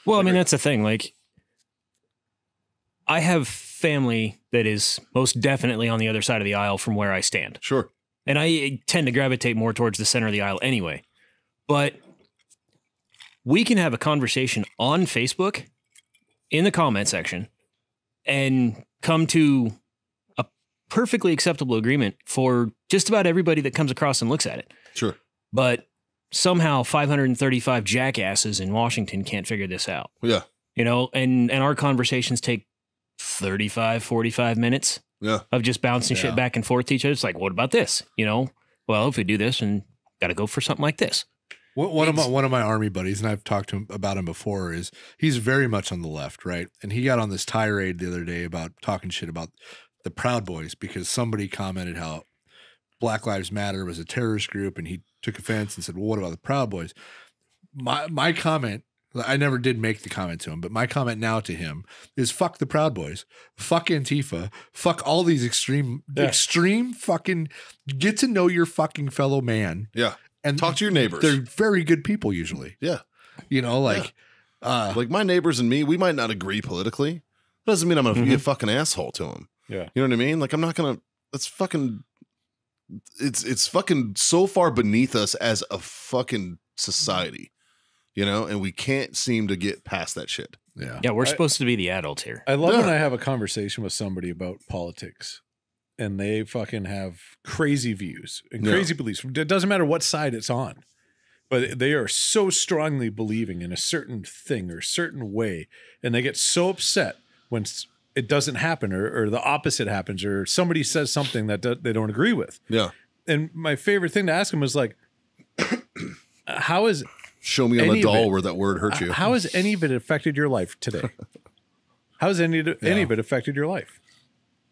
Well, I mean, that's the thing. Like, I have family that is most definitely on the other side of the aisle from where I stand. Sure. And I tend to gravitate more towards the center of the aisle anyway. But we can have a conversation on Facebook in the comment section and come to a perfectly acceptable agreement for just about everybody that comes across and looks at it. Sure. But somehow 535 jackasses in Washington can't figure this out. Yeah. You know, and our conversations take 35, 45 minutes Yeah. of just bouncing shit back and forth to each other. It's like, what about this? You know, well, if we do this, and got to go for something like this. One of my army buddies, and I've talked to him about him before, is he's very much on the left, right? And he got on this tirade the other day about talking shit about the Proud Boys because somebody commented how Black Lives Matter was a terrorist group, and he took offense and said, well, what about the Proud Boys? My comment, I never did make the comment to him, but my comment now to him is fuck the Proud Boys, fuck Antifa, fuck all these extreme fucking, get to know your fucking fellow man. Yeah. And talk to your neighbors. They're very good people usually. Yeah. You know, like, like my neighbors and me, we might not agree politically. Doesn't mean I'm going to be a fucking asshole to them. Yeah. You know what I mean? Like I'm not going to, that's fucking, it's fucking so far beneath us as a fucking society, you know, and we can't seem to get past that shit. yeah. Yeah, we're supposed to be the adults here. I love when I have a conversation with somebody about politics and they fucking have crazy views and crazy beliefs. It doesn't matter what side it's on, but they are so strongly believing in a certain thing or certain way. And they get so upset when it doesn't happen or the opposite happens or somebody says something that they don't agree with. Yeah. And my favorite thing to ask them is like, how is Show me on any a of doll it- where that word hurt you. How has any of it affected your life today? How has any of it affected your life?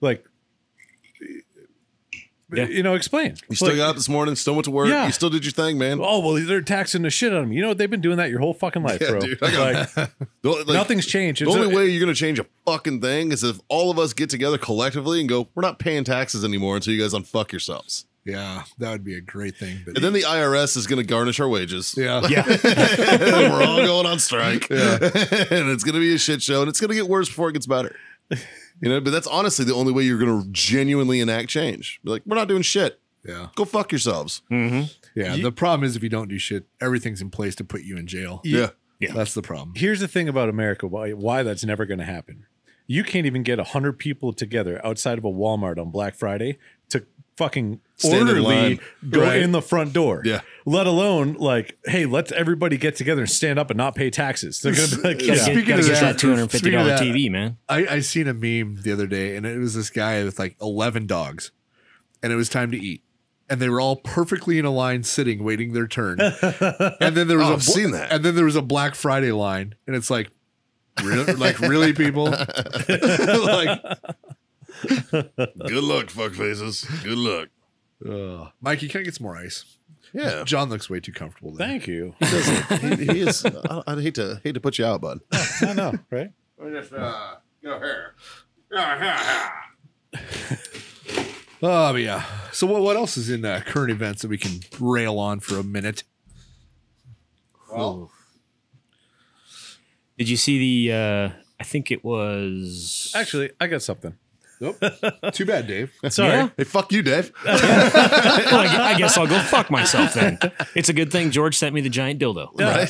Like, you know, explain. You still got up this morning, still went to work. Yeah. You still did your thing, man. Oh, well, they're taxing the shit out of me. You know what? They've been doing that your whole fucking life, Yeah, bro. dude, I Like, Like, nothing's changed. The only way you're going to change a fucking thing is if all of us get together collectively and go, we're not paying taxes anymore until you guys unfuck yourselves. Yeah. That would be a great thing. But And then the IRS is going to garnish our wages. yeah. And we're all going on strike. And it's going to be a shit show and it's going to get worse before it gets better. You know, but that's honestly the only way you're going to genuinely enact change. Be like, we're not doing shit. Yeah. Go fuck yourselves. Yeah. The problem is if you don't do shit, everything's in place to put you in jail. Yeah. That's the problem. Here's the thing about America, why that's never going to happen. You can't even get 100 people together outside of a Walmart on Black Friday to fucking Stand in orderly line. go Right. in the front door. Yeah. Let alone like, hey, let's everybody get together and stand up and not pay taxes. They're going to be like, Gotta yeah. Speaking get of that- that $250 speaking of that- TV, man. I seen a meme the other day and it was this guy with like 11 dogs and it was time to eat. And they were all perfectly in a line sitting, waiting their turn. And then there was Oh, I've seen that. And then there was a Black Friday line. And it's like, really, people? Like, Good luck, fuck faces. Good luck. Mikey, can I get some more ice? Yeah. John looks way too comfortable there. Thank you. he is. I'd hate to put you out, bud. I know, right? Oh, but yeah. So what else is in current events that we can rail on for a minute? Well, Did you see the, I think it was... Actually, I got something. Too bad, Dave. Sorry. Yeah. Hey, fuck you, Dave. Well, I guess I'll go fuck myself then. It's a good thing George sent me the giant dildo. Yeah. Right?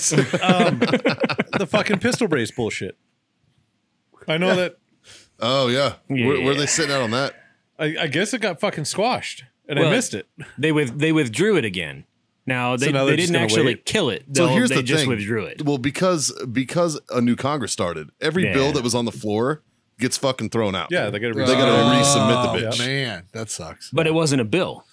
The fucking pistol brace bullshit. I know that. Oh, yeah. Where are they sitting out on that? I guess it got fucking squashed, and Well, I missed it. They withdrew it again. Now they, now they're they just didn't gonna actually wait? kill it. So here's they the just thing. withdrew it. Well, because a new Congress started, every Yeah. bill that was on the floor gets fucking thrown out. Yeah, they got to. They gotta resubmit the bitch. Man, that sucks. But it wasn't a bill.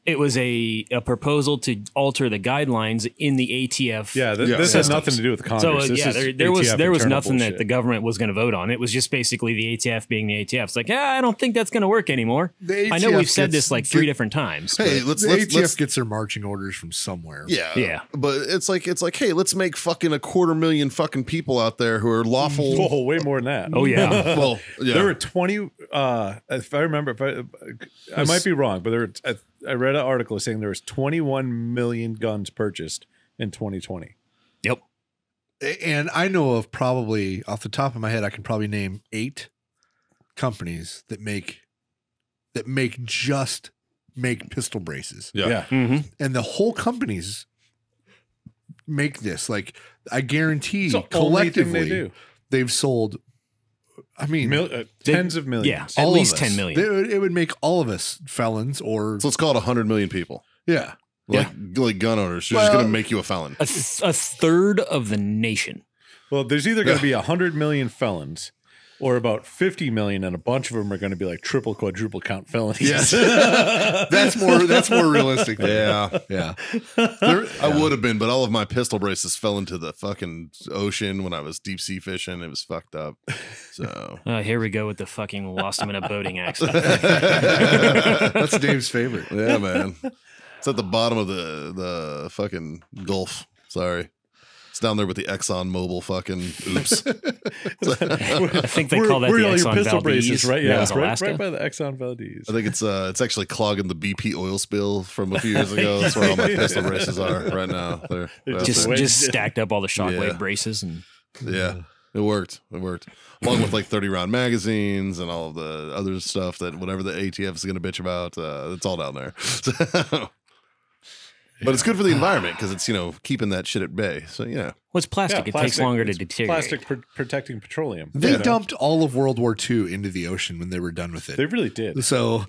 It was a proposal to alter the guidelines in the ATF. Yeah, this has systems. nothing to do with the Congress. So This yeah, is there was ATF nothing internal that the government was going to vote on. It was just basically the ATF being the ATF. It's like, I don't think that's going to work anymore. The I know ATF we've said gets- this like 3 different times. Hey, but- let's The let's, ATF let's gets their marching orders from somewhere. yeah. Yeah. But it's like, hey, let's make fucking 250,000 fucking people out there who are lawful. Oh, way more than that. Oh yeah. Well, yeah. There were 20. If I remember, I might be wrong, but there were. I read an article saying there was 21 million guns purchased in 2020. Yep. And I know of probably off the top of my head, I can probably name 8 companies that make pistol braces. Yeah. hmm And the whole companies make this. Like I guarantee It's the only thing collectively they do. they've sold, I mean, Tens of millions. Yeah. At all of least us. 10 million. It would make all of us felons or So let's call it 100 million people. yeah. Like gun owners. She's Well- just going to make you a felon. A third of the nation. Well, there's either going to be 100 million felons or about 50 million, and a bunch of them are going to be like triple, quadruple count felonies. Yes. That's more realistic. Yeah. Yeah. I would have been, but all of my pistol braces fell into the fucking ocean when I was deep sea fishing. It was fucked up. So Here we go with the fucking lost him in a boating accident. That's Dave's favorite. yeah, man. It's at the bottom of the fucking Gulf. Sorry. It's down there with the Exxon Mobil fucking oops. I think they call that the where are all your Exxon pistol Valdez. braces, right? That Yeah, was right, Alaska. right by the Exxon Valdez. I think it's actually clogging the BP oil spill from a few years ago. That's where all my pistol braces are right now. They're Just out there. stacked up all the shockwave Yeah. braces and Yeah, it worked. It worked. Along with like 30 round magazines and all of the other stuff that whatever the ATF is going to bitch about, it's all down there. But it's good for the environment because it's, keeping that shit at bay. So, yeah. what's plastic? It takes longer to deteriorate. Plastic protecting petroleum. They You know? dumped all of World War II into the ocean when they were done with it. They really did. So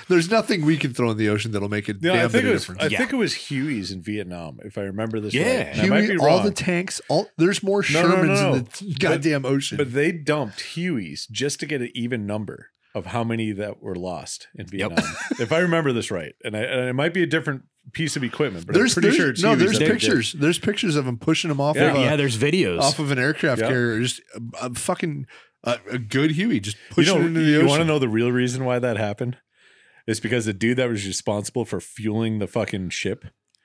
there's nothing we can throw in the ocean that'll make it Yeah, I damn think bit it of was. difference. I think it was Huey's in Vietnam, if I remember this Yeah. right. And I might be Huey, all wrong. the tanks, there's more No, no, no, Shermans no. in the goddamn ocean. But they dumped Huey's just to get an even number of how many that were lost in Vietnam. If I remember this right, and it might be a different piece of equipment, but I'm pretty sure it's Huey's there's that they did. pictures. There's pictures of them pushing them off Yeah. of Yeah, there's videos. off of an aircraft Yeah. carrier. Just a fucking a good Huey just pushing You know, into the you ocean. want to know the real reason why that happened? It's because the dude that was responsible for fueling the fucking ship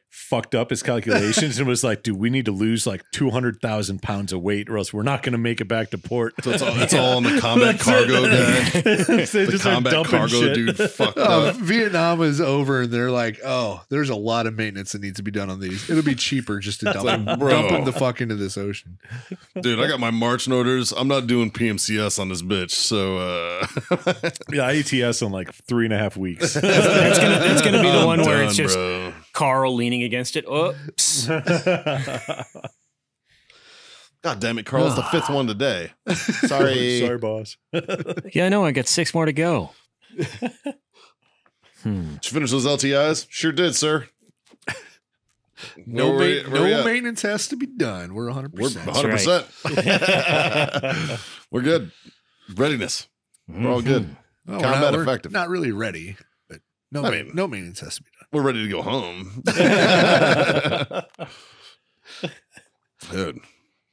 fucked up his calculations and was like, dude, we need to lose like 200,000 pounds of weight or else we're not going to make it back to port. So it's all on the combat cargo guy. They The just start combat dumping cargo shit. dude fucked Oh, up. Vietnam is over, and they're like, "Oh, there's a lot of maintenance that needs to be done on these. It'll be cheaper just to dump them, bro. dump them the fuck into this ocean." Dude, I got my marching orders. I'm not doing PMCS on this bitch. So, Yeah, IETS in like 3.5 weeks. That's gonna be the I'm one where it's done, just bro. Carl leaning against it. Oops. God damn it, Carl. It's the 5th one today. Sorry. Sorry, boss. Yeah, I know. I got 6 more to go. Did you finish those LTIs? Sure did, sir. No, Where we at? maintenance has to be done. We're 100%. We're 100%. We're good. Readiness. We're all good. Well, Combat we're effective. Not really ready, but no maintenance has to be done. We're ready to go home. Dude,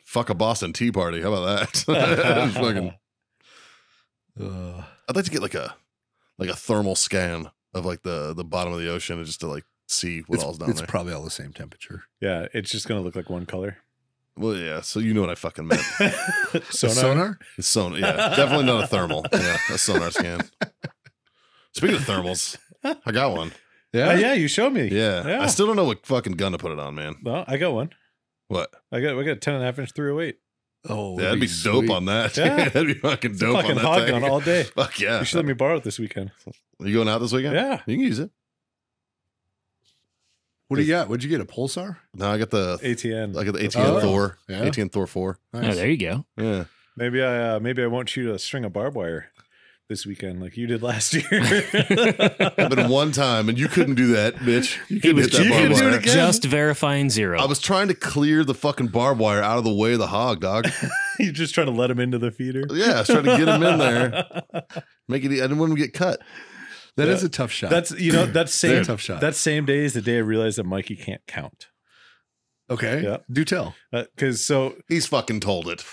fuck a Boston Tea Party. How about that? Fucking, I'd like to get like a thermal scan of like the bottom of the ocean and just to like see what all's down It's there. probably all the same temperature. Yeah, it's just going to look like one color. Well, yeah. So you know what I fucking meant. Sonar? It's sonar. Yeah, definitely not a thermal. Yeah, a sonar scan. Speaking of thermals, I got one. Yeah, you showed me. Yeah. I still don't know what fucking gun to put it on, man. Well, I got one. What? I got a 10.5 inch 308. Oh, That'd be dope on that. Yeah. That'd be fucking dope Fucking on that hog thing. gun all day. Fuck yeah. You should let me borrow it this weekend. You going out this weekend? Yeah. You can use it. What do you got? What'd you get? A Pulsar? No, I got the ATN. I got the ATN Oh, Thor. yeah. ATN Thor 4. Oh, there you go. Yeah. Maybe I won't shoot a string of barbed wire this weekend like you did last year. Happened one time and you couldn't do that, bitch. You couldn't hit that you barbed couldn't do it wire. again. Just verifying 0. I was trying to clear the fucking barbed wire out of the way of the hog, dog. You're just trying to let him into the feeder. Yeah, I was trying to get him in there. Make it. I didn't want him to get cut. That is a tough shot. That's same tough shot. That same day is the day I realized that Mikey can't count. okay. Yeah. Do tell. Because so He's fucking told it.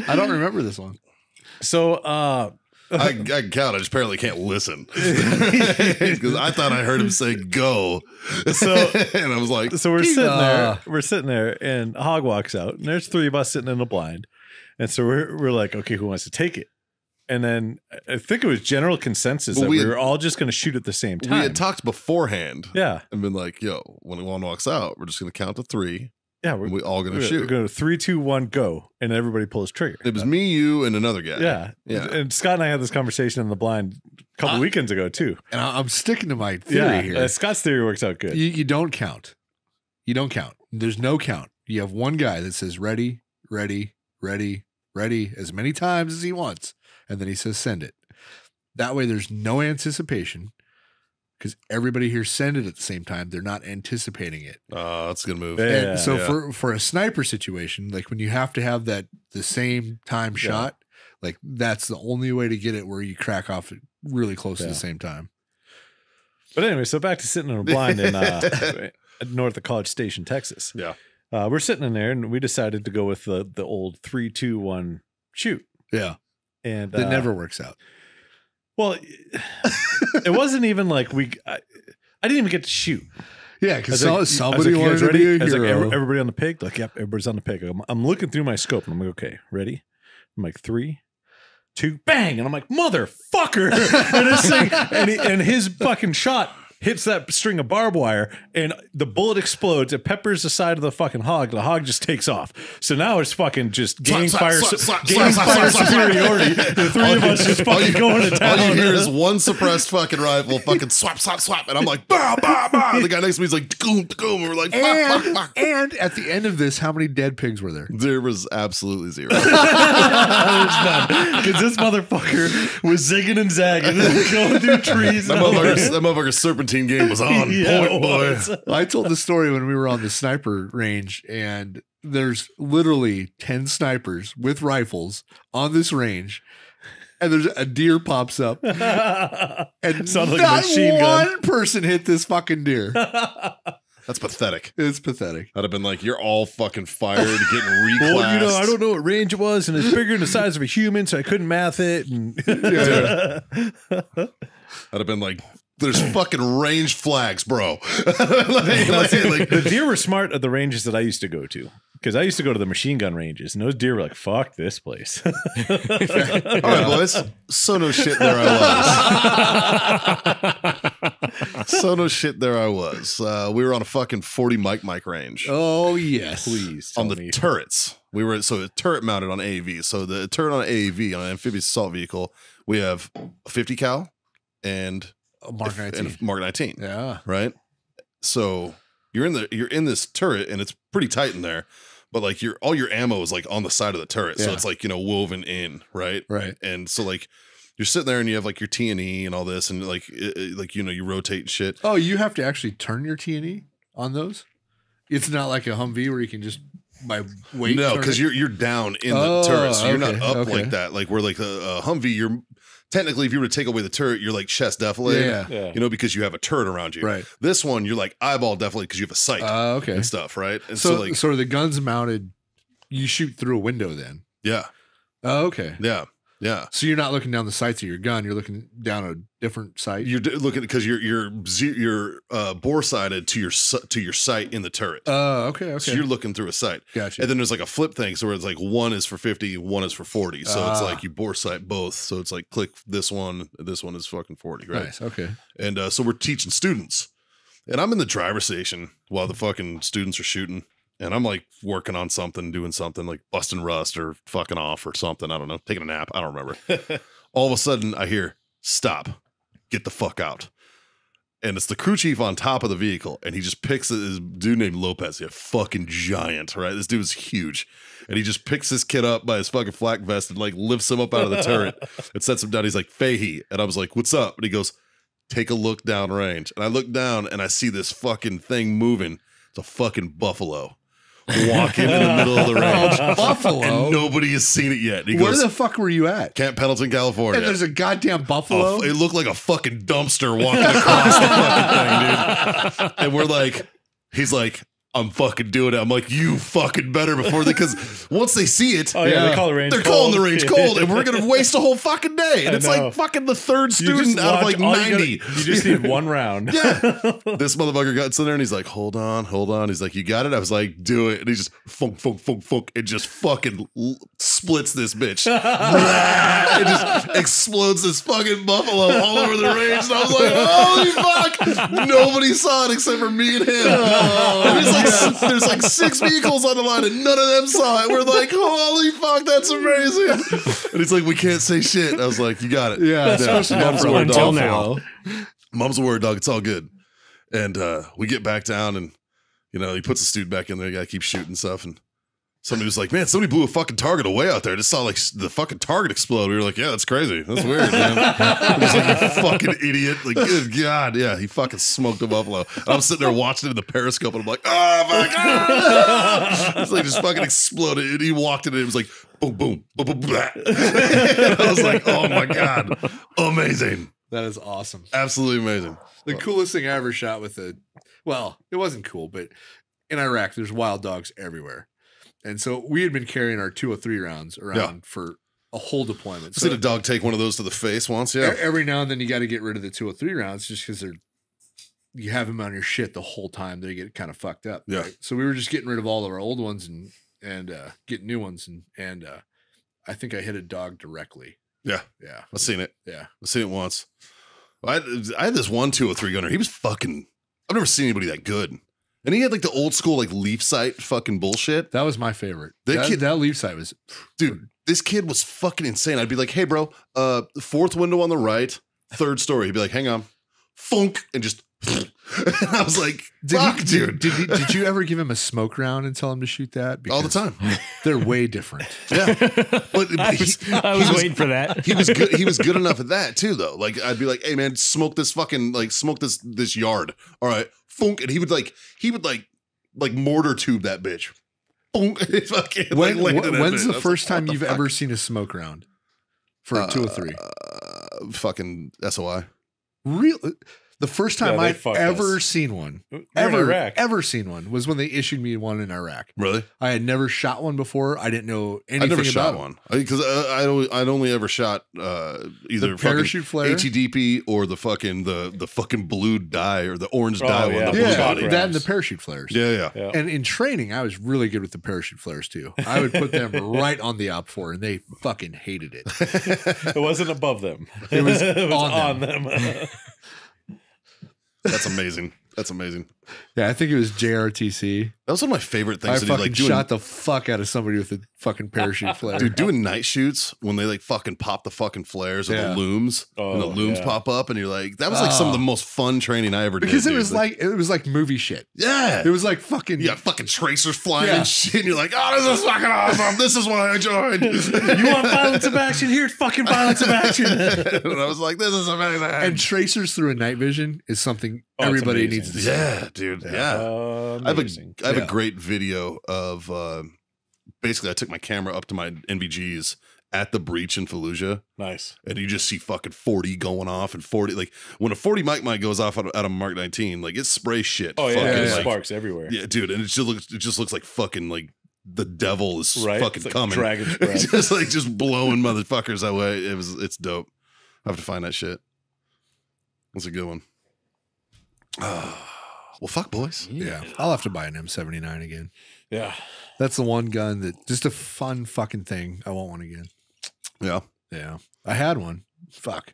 I don't remember this one. I can count. I just apparently can't listen because I thought I heard him say "go." So and I was like, so we're sitting there, and Hog walks out, and there's 3 of us sitting in the blind, and so we're like, okay, who wants to take it? And then I think it was general consensus Well, that we we had- were all just going to shoot at the same we time. had talked beforehand Yeah, and been like, "Yo, when one walks out, we're just gonna count to 3, yeah, and we all gonna we're shoot." going to 3, 2, 1, go, and everybody pulls trigger. It was me, you, and another guy. Yeah, Yeah. And Scott and I had this conversation in the blind a couple weekends ago too. And I'm sticking to my theory here. Scott's theory works out good. You don't count. You don't count. There's no count. You have one guy that says ready, ready, ready, ready as many times as he wants. And then he says send it. That way there's no anticipation because everybody here send it at the same time. They're not anticipating it. Oh, that's a good move. Yeah. And so yeah. for a sniper situation, like when you have to have the same time shot, like that's the only way to get it where you crack off really close at the same time. But anyway, so back to sitting in a blind in north of College Station, Texas. Yeah. We're sitting in there, and we decided to go with the old 3, 2, 1 shoot. Yeah. And That never works out. Well, it wasn't even like I didn't even get to shoot. Yeah, I because was like, somebody "You guys wanted to be a I was like, hero. everybody on the pig? Like, yep, everybody's on the pig. I'm looking through my scope, and I'm like, okay, ready? I'm like, 3, 2, bang! And I'm like, motherfucker! And this thing, and his fucking shot hits that string of barbed wire, and the bullet explodes. It peppers the side of the fucking hog. The hog just takes off. So now it's fucking just gang fire superiority. The 3 of us just fucking going to town. All you hear is one suppressed fucking rifle, fucking swap, swap, swap, and I'm like, bah, bah, bah. And the guy next to me is like, goom, goom, and we're like, fuck, fuck, fuck. And at the end of this, how many dead pigs were there? There was absolutely 0. Because this motherfucker was zigging and zagging, going through trees. That motherfucker's serpentine game was on point, boy. I told the story when we were on the sniper range, and there's literally 10 snipers with rifles on this range, and there's a deer pops up, and Sounded like a not machine gun. one person hit this fucking deer. That's pathetic. It's pathetic. I'd have been like, you're all fucking fired, getting reclassed. Well, I don't know what range it was, and it's bigger than the size of a human, so I couldn't math it. And I'd have been like, there's fucking range flags, bro. the deer were smart at the ranges that I used to go to, because I used to go to the machine gun ranges, and those deer were like, fuck this place. All right, boys. So no shit, there I was. So no shit, there I was. We were on a fucking 40 mic range. Oh, yes. Please On tell the me. turrets. We were a turret mounted on AAV. So the turret on AAV on an amphibious assault vehicle, we have a 50 cal and Mark 19. and a Mark 19. Yeah. Right. So you're in this turret and it's pretty tight in there, but like all your ammo is like on the side of the turret. So Yeah. it's like, woven in. Right. Right. And so like you're sitting there and you have like your T&E and all this and like you rotate and shit. Oh, you have to actually turn your T&E on those? It's not like a Humvee where you can just by weight. No, turn because it? you're down in the Oh, turret, so you're not okay, up okay. like that. Like where like a Humvee, you're technically, if you were to take away the turret, you're like chest defilade. Yeah. Yeah. Because you have a turret around you. Right. This one, you're like eyeball defilade because you have a sight Okay. and stuff, right? And So, like, so the gun's mounted, you shoot through a window then. yeah, Oh, okay. yeah. So you're not looking down the sights of your gun. You're looking down a different sight. You're looking because you're bore sighted to your sight in the turret. Oh, okay. Okay. So you're looking through a sight. Gotcha. And then there's like a flip thing, so where it's like one is for 50, one is for 40. So it's Ah. like you bore sight both. So it's like click this one is fucking 40, right? Nice. Okay. And so we're teaching students, and I'm in the driver's station while the fucking students are shooting. and I'm like working on something, doing something like busting rust or fucking off or something. I don't know, taking a nap. I don't remember. All of a sudden I hear, stop, get the fuck out. And it's the crew chief on top of the vehicle. And he just picks this dude named Lopez. He's a fucking giant, right? This dude is huge. And he just picks this kid up by his fucking flak vest and like lifts him up out of the turret and sets him down. He's like, Fahey. And I was like, what's up? And he goes, take a look downrange. And I look down and I see this fucking thing moving. It's a fucking buffalo walking in the middle of the range. Buffalo? And nobody has seen it yet. And he Where goes, the fuck were you at? Camp Pendleton, California. And there's a goddamn buffalo? It looked like a fucking dumpster walking across the fucking thing, dude. And we're like, he's like, I'm fucking doing it. I'm like, you fucking better before because once they see it, Oh yeah, they call the range. they're cold. calling the range cold, and we're gonna waste a whole fucking day. And I it's know. like fucking the third You just student out of watch- like all 90. You just need one round. Yeah. This motherfucker got in there and he's like, hold on. He's like, you got it? I was like, do it. And he just funk. It just fucking splits this bitch. It just explodes this fucking buffalo all over the range. And I was like, holy fuck. Nobody saw it except for me and him. And there's like 6 vehicles on the line and none of them saw it. We're like, holy fuck, that's amazing. And he's like, we can't say shit. I was like, you got it. Yeah, especially Mom's after a word until dog. now. Mom's a word dog. It's all good. And we get back down and, you know, he puts the student back in there. You got to keep shooting stuff. And somebody was like, man, somebody blew a fucking target away out there. I just saw like the fucking target explode. We were like, yeah, that's crazy. That's weird, man. I was like, you fucking idiot. Like, good God. Yeah, he fucking smoked a buffalo. And I'm sitting there watching it in the periscope and I'm like, oh my God. It's like just fucking exploded. And he walked in and it was like, boom, boom, boom, boom, blah. I was like, oh my God. Amazing. That is awesome. Absolutely amazing. The coolest thing I ever shot with well, it wasn't cool, but in Iraq, there's wild dogs everywhere. And so we had been carrying our 203 rounds around for a whole deployment. I seen a dog take one of those to the face once. Yeah. Every now and then you got to get rid of the 203 rounds just because you have them on your shit the whole time. They get kind of fucked up. Yeah. Right? So we were just getting rid of all of our old ones and getting new ones. And I think I hit a dog directly. Yeah. Yeah. I've seen it. Yeah. I've seen it once. I had this one 203 gunner. He was fucking, I've never seen anybody that good. And he had like the old school, like leaf sight fucking bullshit. That was my favorite. That That leaf sight was, Dude, this kid was fucking insane. I'd be like, hey, bro, 4th window on the right, 3rd story. He'd be like, hang on. Funk. And just, and I was like, dude. Did you ever give him a smoke round and tell him to shoot that? All the time. They're way different. Yeah. But I was waiting for that. He was good. He was good enough at that too, though. Like I'd be like, "Hey, man, smoke this fucking smoke this yard." All right, funk, and he would mortar tube that bitch. Funk, fucking, When's the first time you've ever seen a smoke round for a 203? Fucking SOI. Really? The first time Yeah, they I've fucked ever us. seen one, You're in Iraq. ever seen one, was when they issued me one in Iraq. Really? I had never shot one before. I didn't know anything I never about shot it. one because I'd only ever shot either The parachute flare? HEDP or the fucking blue dye or the orange dye one. yeah. The blue Yeah, body. rounds. that and the parachute flares. Yeah. Yeah. And in training, I was really good with the parachute flares too. I would put them right on the op4 and they fucking hated it. It wasn't above them. It was It was on on them. That's amazing. That's amazing. Yeah, I think it was JRTC. That was one of my favorite things I to do. fucking Like doing, shot the fuck out of somebody with a fucking parachute flare. dude, doing night shoots when they like fucking pop the fucking flares or Yeah. the looms and the Oh, looms yeah. pop up and you're like, that was like some of the most fun training I ever because did. it was dude. like movie shit. yeah. It was like fucking. You got fucking tracers flying Yeah. and shit. And you're like, oh, this is fucking awesome. This is why I joined. You want violence of action? Here's fucking violence of action. And I was like, this is amazing. And tracers through a night vision is something Oh, it's everybody amazing. needs to see. yeah, dude. Yeah. I Amazing. have a Yeah. great video of basically I took my camera up to my NVGs at the breach in Fallujah, Nice. and you just see fucking 40 going off and 40 like when a 40 mic goes off out of a Mark 19, like it sprays shit. Oh yeah, fucking, there's like, sparks everywhere. yeah, dude, and it just looks like fucking like the devil is Right? fucking It's like coming. dragon's It's breath. just blowing motherfuckers that way. It's dope. I have to find that shit. That's a good one. Well, fuck, boys. Yeah. I'll have to buy an M79 again. Yeah. That's the one gun that just a fun fucking thing. I want one again. Yeah. Yeah. I had one. Fuck.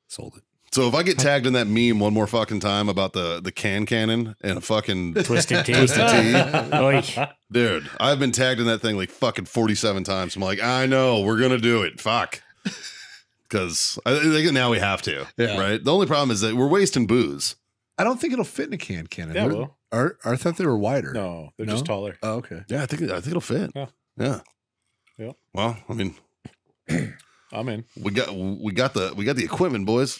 Sold it. So if I get tagged in that meme one more fucking time about the cannon and a fucking Twisted tea. tea, dude, I've been tagged in that thing like fucking 47 times. I'm like, I know, we're gonna do it. Fuck. Because I think now we have to. Yeah. Right. The only problem is that we're wasting booze. I don't think it'll fit in a cannon. Yeah, well. I thought they were wider. No, they're just taller. Oh, okay. Yeah, I think it'll fit. Yeah. Yeah. Yeah. Well, I mean, I'm in. we got the equipment, boys.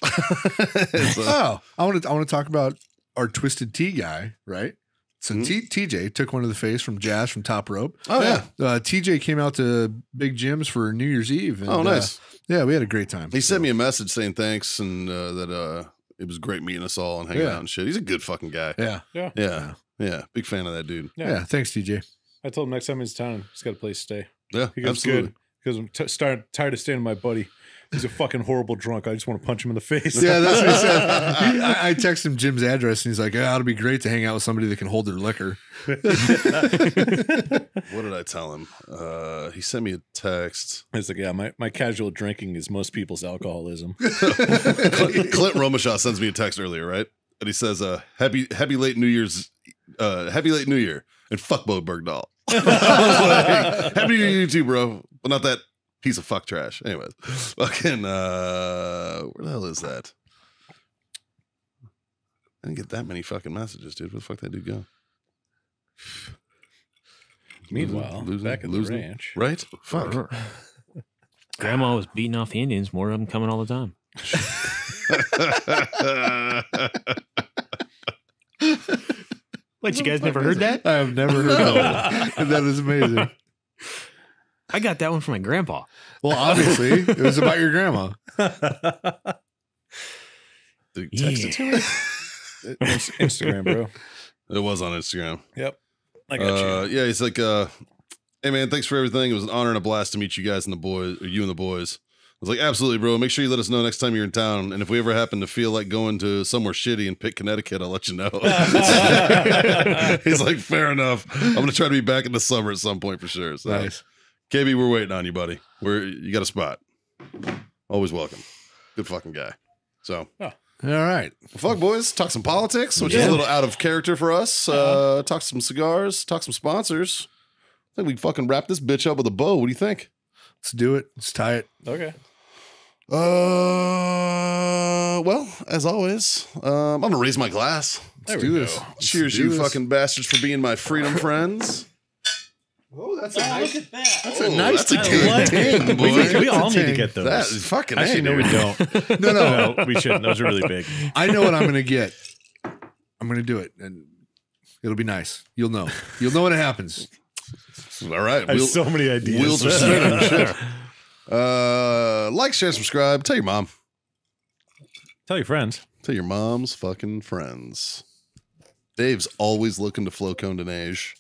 Oh, I want to talk about our Twisted Tea guy, right? So TJ took one to the face from Jazz from Top Rope. Oh yeah. TJ came out to Big Jim's for New Year's Eve. And, Oh, nice. Yeah, we had a great time. He sent me a message saying thanks and that it was great meeting us all and hanging out and shit. He's a good fucking guy. Yeah. Yeah. Big fan of that dude. Yeah. Thanks, TJ. I told him next time he's in town, he's got a place to stay. Yeah, He goes, absolutely. good. Because I'm tired of staying with my buddy. He's a fucking horrible drunk. I just want to punch him in the face. Yeah, that's what he said. I texted him Jim's address, and he's like, "Yeah, it'll be great to hang out with somebody that can hold their liquor." What did I tell him? He sent me a text. It's like, yeah, my casual drinking is most people's alcoholism. Clint Romashaw sends me a text earlier, right? And he says, happy late New Year's, happy late New Year, and fuck Bo Bergdahl. I was like, happy New Year to you too, bro. But not that piece of fuck trash. Anyways, fucking, where the hell is that? I didn't get that many fucking messages, dude. Where the fuck that dude go? Meanwhile, back at the ranch. Right? Fuck. Grandma was beating off the Indians. More of them coming all the time. What, you guys never heard that? I have never heard of that. And that is amazing. I got that one from my grandpa. Well, obviously, it was about your grandma. Dude, text it to me. Instagram, bro. It was on Instagram. Yep. I got you. Yeah, he's like, hey man, thanks for everything. It was an honor and a blast to meet you guys and the boys, or you and the boys. I was like, absolutely, bro. Make sure you let us know next time you're in town. And if we ever happen to feel like going to somewhere shitty in Pitt, Connecticut, I'll let you know. He's like, fair enough. I'm going to try to be back in the summer at some point for sure. So, Nice. KB, we're waiting on you, buddy. You got a spot. Always welcome. Good fucking guy. So, All right. well, fuck, boys. Talk some politics, which is a little out of character for us. Talk some cigars. Talk some sponsors. I think we fucking wrap this bitch up with a bow. What do you think? Let's do it. Let's tie it. Okay. Well, as always, I'm gonna raise my glass. Let's do this. Cheers, you fucking bastards, for being my freedom friends. Oh, that's a nice. Look at that. That's a nice that's a good ting, boy. We all need to get those. That is fucking. Actually, no, we don't. No. We shouldn't. Those are really big. I know what I'm going to get. I'm going to do it, and it'll be nice. You'll know. You'll know when it happens. All right, I have so many ideas. wheels are spinning. Shit. Like, share, subscribe. Tell your mom. Tell your friends. Tell your mom's fucking friends. Dave's always looking to flow condonage.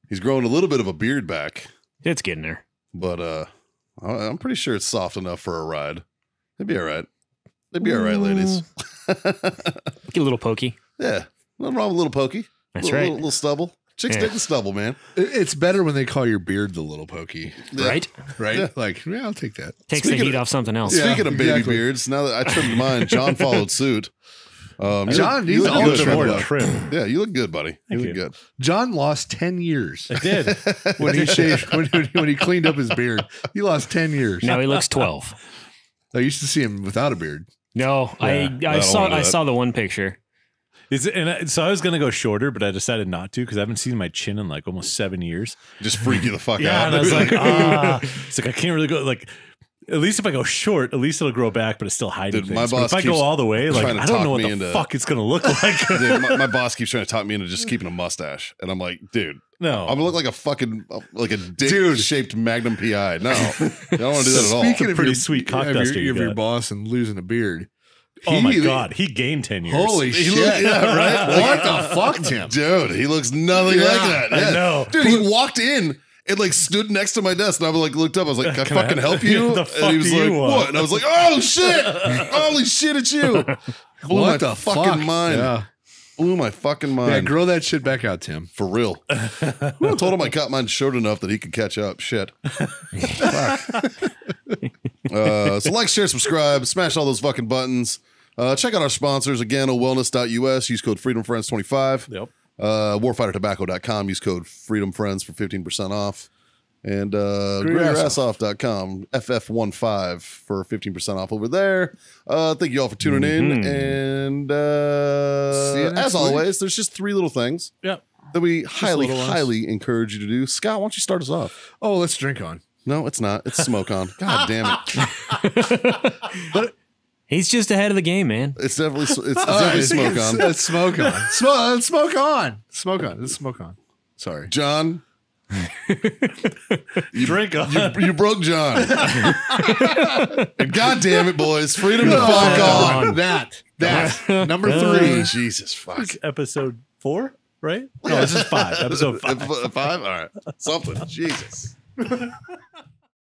He's growing a little bit of a beard back, It's getting there. but I'm pretty sure it's soft enough for a ride. It'd be all right. It'd be all right, ladies. Get a little pokey. Yeah, nothing wrong with a little pokey. That's right. Little stubble. Chicks Yeah. dig the stubble, man. It's better when they call your beard the little pokey, Yeah. Right? right? Yeah. Like, yeah, I'll take that. Takes Speaking the heat of- off something else. Yeah. Speaking of baby exactly. beards, now that I trimmed mine, John followed suit. John, you he's look all good, trimmed buddy. up. Trim. Yeah, you look good, buddy. You look you. good. John lost 10 years I did. when he shaved, when he cleaned up his beard. He lost 10 years. Now he looks 12. I used to see him without a beard. No, I I don't saw wanna do I that. saw the one picture. So I was gonna go shorter, but I decided not to because I haven't seen my chin in like almost 7 years. Just freak you the fuck Yeah, out. and I was like, it's like I can't really go like. At least if I go short, at least it'll grow back, but it's still hiding Dude, my things. But boss if I go keeps all the way, like trying to I don't talk know what me the into- fuck it's gonna look like. Dude, my boss keeps trying to talk me into just keeping a mustache, and I'm like, dude, No, I'm gonna look like a fucking like a dick-shaped Magnum PI. No, I don't want to do that at all. Speaking of Pretty your, sweet cock of duster you your got. boss and losing a beard. oh my god, he gained 10 years. Holy He shit. looked- yeah, right? What the fuck, Tim? Dude, he looks nothing like that. I know. Dude, he walked in and like stood next to my desk, and I was like, looked up. I was like, "Can I fucking help you?" The And fuck he was do you like, want? "What?" And I was like, "Oh shit! Holy shit, it's you!" Blew my fucking mind. Yeah. Blew my fucking mind. Yeah, grow that shit back out, Tim. For real. I told him I cut mine short enough that he could catch up. Shit. Fuck. So like, share, subscribe, smash all those fucking buttons. Check out our sponsors again, wellness.us. Use code FreedomFriends25. Yep. Warfightertobacco.com. Use code FreedomFriends for 15% off. And GrayYourAssOff.com, FF15 for 15% off over there. Thank you all for tuning in. And as always, there's just 3 little things that we highly encourage you to do. Scott, why don't you start us off? Oh, let's drink on. No, it's not. It's smoke on. God damn it. But he's just ahead of the game, man. It's definitely smoke on. It's smoke on. Smoke on. Smoke on. It's smoke on. Sorry. John. Drink on. You broke John. And God damn it, boys. Freedom to fuck on. That. Number 3. Jesus fuck. Episode 4, right? No, this is 5. Episode 5. 5? All right. Something. Jesus.